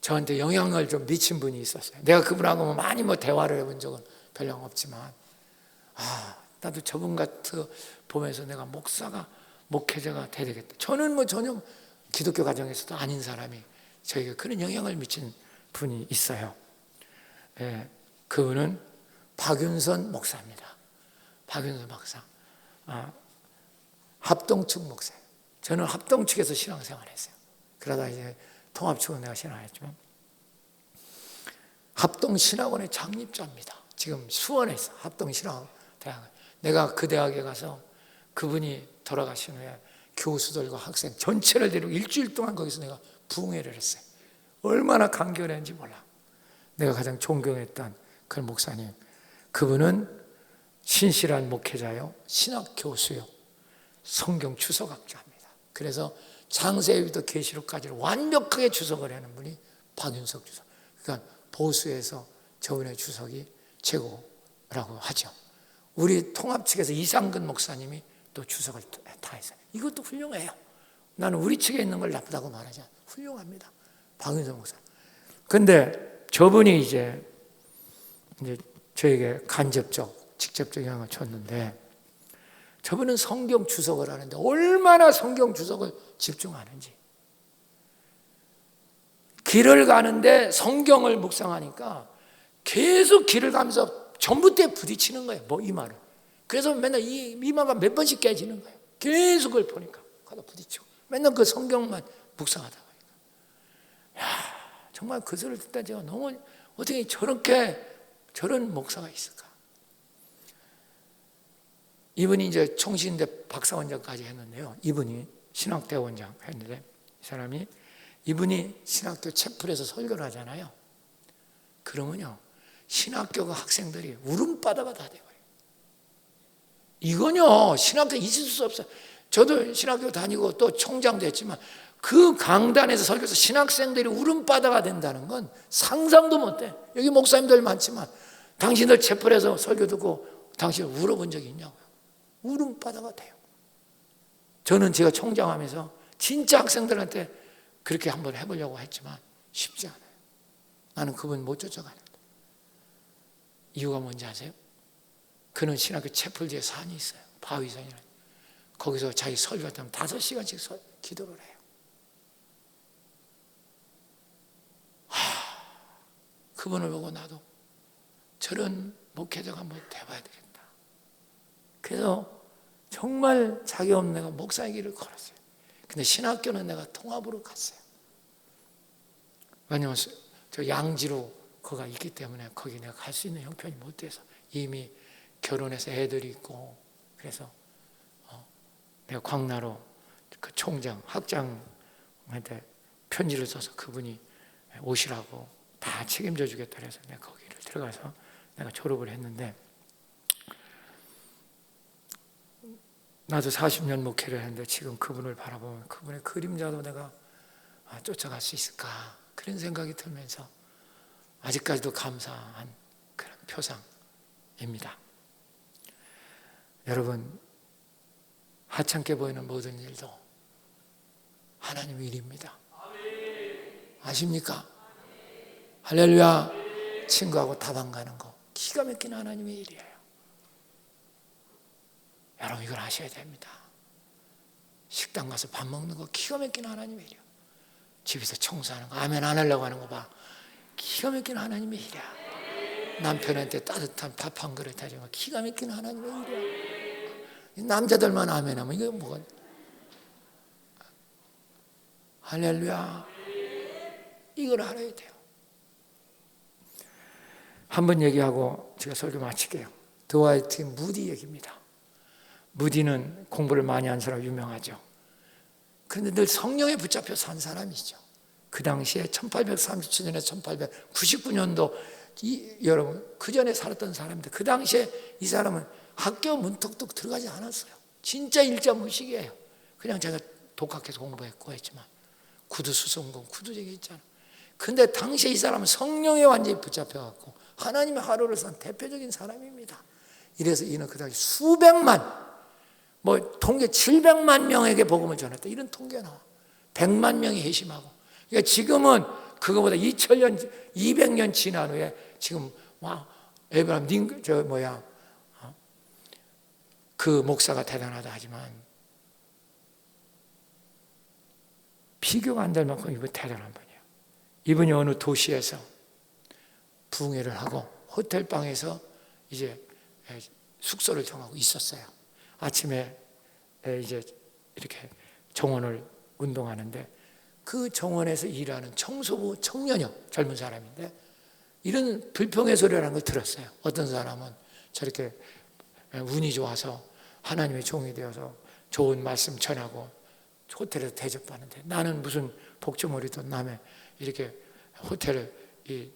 저한테 영향을 좀 미친 분이 있었어요. 내가 그분하고 많이 대화를 해본 적은 별로 없지만, 나도 저분 같은 보면서 내가 목회자가 돼야 되겠다. 저는 전혀 기독교 가정에서도 아닌 사람이 저에게 그런 영향을 미친 분이 있어요. 그분은 박윤선 목사입니다. 박윤서 박사. 합동측 목사예요. 저는 합동측에서 신앙생활했어요. 그러다 이제 통합측은 내가 신앙했지만 합동신학원의 창립자입니다. 지금 수원에 있어. 합동신학대학. 내가 그 대학에 가서 그분이 돌아가신 후에 교수들과 학생 전체를 데리고 일주일 동안 거기서 내가 부흥회를 했어요. 얼마나 간결했는지 몰라. 내가 가장 존경했던 그 목사님, 그분은 신실한 목회자요, 신학 교수요, 성경 주석학자입니다. 그래서 창세기부터 계시록까지를 완벽하게 주석을 하는 분이 박윤석 주석. 그러니까 보수에서 저분의 주석이 최고라고 하죠. 우리 통합 측에서 이상근 목사님이 또 주석을 다 했어요. 이것도 훌륭해요. 나는 우리 측에 있는 걸 나쁘다고 말하지 않아요. 훌륭합니다. 박윤석 목사. 근데 저분이 이제 저에게 간접적, 직접적 영향을 줬는데, 저분은 성경 주석을 하는데 얼마나 성경 주석을 집중하는지. 길을 가는데 성경을 묵상하니까 계속 길을 가면서 전봇대에 부딪히는 거예요. 뭐 이마를. 그래서 맨날 이 이마가 몇 번씩 깨지는 거예요. 계속 그걸 보니까 가다 부딪히고 맨날 그 성경만 묵상하다 보니까, 야, 정말 그 소리를 듣다 제가 너무, 어떻게 저런 목사가 있을까? 이분이 이제 총신대 박사원장까지 했는데요. 이분이 신학대원장 했는데, 이 사람이, 이분이 신학교 채플에서 설교를 하잖아요. 그러면요, 신학교 학생들이 울음바다가 다 돼버려요. 이건요, 신학교 있을 수 없어요. 저도 신학교 다니고 또 총장도 했지만 그 강단에서 설교해서 신학생들이 울음바다가 된다는 건 상상도 못해. 여기 목사님들 많지만 당신들 채플에서 설교 듣고 당신 울어본 적이 있냐고요. 울음바다가 돼요. 저는 제가 총장하면서 진짜 학생들한테 그렇게 한번 해보려고 했지만 쉽지 않아요. 나는 그분 못 쫓아가는데. 이유가 뭔지 아세요? 그는 신학교 채플 뒤에 산이 있어요. 바위산이라는. 거기서 자기 설교할 때면 5시간씩 기도를 해요. 그분을 보고 나도 저런 목회자가 한번 돼봐야 되겠다. 그래서 정말 자기 없는 내가 목사의 길을 걸었어요. 근데 신학교는 내가 통합으로 갔어요. 왜냐하면 저 양지로 거가 있기 때문에 거기 내가 갈 수 있는 형편이 못 돼서, 이미 결혼해서 애들이 있고, 그래서 내가 광나로 그 총장, 학장한테 편지를 써서 그분이 오시라고 다 책임져 주겠다 해서 내가 거기를 들어가서 내가 졸업을 했는데, 나도 40년 목회를 했는데 지금 그분을 바라보면 그분의 그림자도 내가 쫓아갈 수 있을까, 그런 생각이 들면서 아직까지도 감사한 그런 표상입니다. 여러분, 하찮게 보이는 모든 일도 하나님의 일입니다. 아십니까? 할렐루야. 친구하고 다방 가는 거 기가 막힌 하나님의 일이에요. 여러분, 이걸 아셔야 됩니다. 식당 가서 밥 먹는 거 기가 막힌 하나님의 일이에요. 집에서 청소하는 거, 아멘 안 하려고 하는 거 봐, 기가 막힌 하나님의 일이야. 남편한테 따뜻한 밥 한 그릇 해주는 거 기가 막힌 하나님의 일이야. 남자들만 아멘 하면 이게 뭐가, 할렐루야. 이걸 알아야 돼요. 한번 얘기하고 제가 설교 마칠게요. 드와이트 무디 얘기입니다. 무디는 공부를 많이 한 사람 유명하죠. 그런데 늘 성령에 붙잡혀 산 사람이죠. 그 당시에 1837년에서 1899년도 여러분, 그 전에 살았던 사람인데 그 당시에 이 사람은 학교 문턱도 들어가지 않았어요. 진짜 일자무식이에요. 그냥 제가 독학해서 공부했고 했지만 구두 수성공, 구두쟁이 있잖아. 근데 당시에 이 사람은 성령에 완전히 붙잡혀갖고 하나님의 하루를 산 대표적인 사람입니다. 이래서 이는 그 당시 수백만, 통계 700만 명에게 복음을 전했다, 이런 통계가 나와. 100만 명이 회심하고. 그러니까 지금은 그거보다 2000년, 200년 지난 후에 지금 에브라임 그 목사가 대단하다 하지만 비교가 안 될 만큼 이분 대단한 분이에요. 이분이 어느 도시에서 부흥회를 하고 호텔방에서 이제 숙소를 정하고 있었어요. 아침에 이제 이렇게 정원을 운동하는데 그 정원에서 일하는 청소부 청년이요, 젊은 사람인데 이런 불평의 소리라는 걸 들었어요. 어떤 사람은 저렇게 운이 좋아서 하나님의 종이 되어서 좋은 말씀 전하고 호텔에서 대접받는데 나는 무슨 복주머리도 남의 이렇게 호텔 이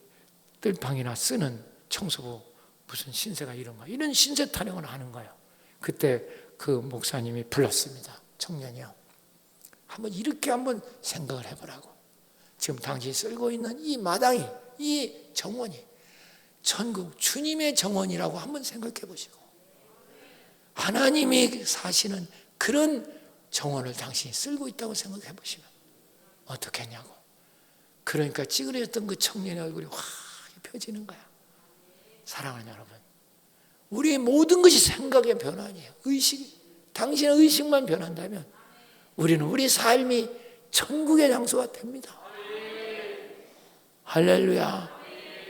뜰방이나 쓰는 청소부 무슨 신세가 이런가, 이런 신세 타령을 하는 거예요. 그때 그 목사님이 불렀습니다. 청년이요, 한번 이렇게 한번 생각을 해보라고. 지금 당신이 쓸고 있는 이 마당이, 이 정원이 천국 주님의 정원이라고 한번 생각해 보시고, 하나님이 사시는 그런 정원을 당신이 쓸고 있다고 생각해 보시면 어떻겠냐고. 그러니까 찌그러졌던 그 청년의 얼굴이 확 펴지는 거야. 사랑하는 여러분, 우리의 모든 것이 생각의 변환이에요. 의식, 당신의 의식만 변한다면 우리는 우리 삶이 천국의 장소가 됩니다. 할렐루야,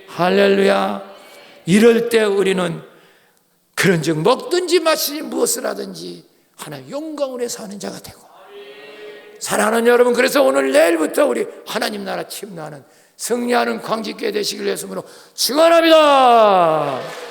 할렐루야. 이럴 때 우리는 그런즉 먹든지 마시든지 무엇을 하든지 하나님 영광으로 사는 자가 되고, 사랑하는 여러분, 그래서 오늘 내일부터 우리 하나님 나라 침노하는 승리하는 광짓게 되시길 예수님으로 축원합니다.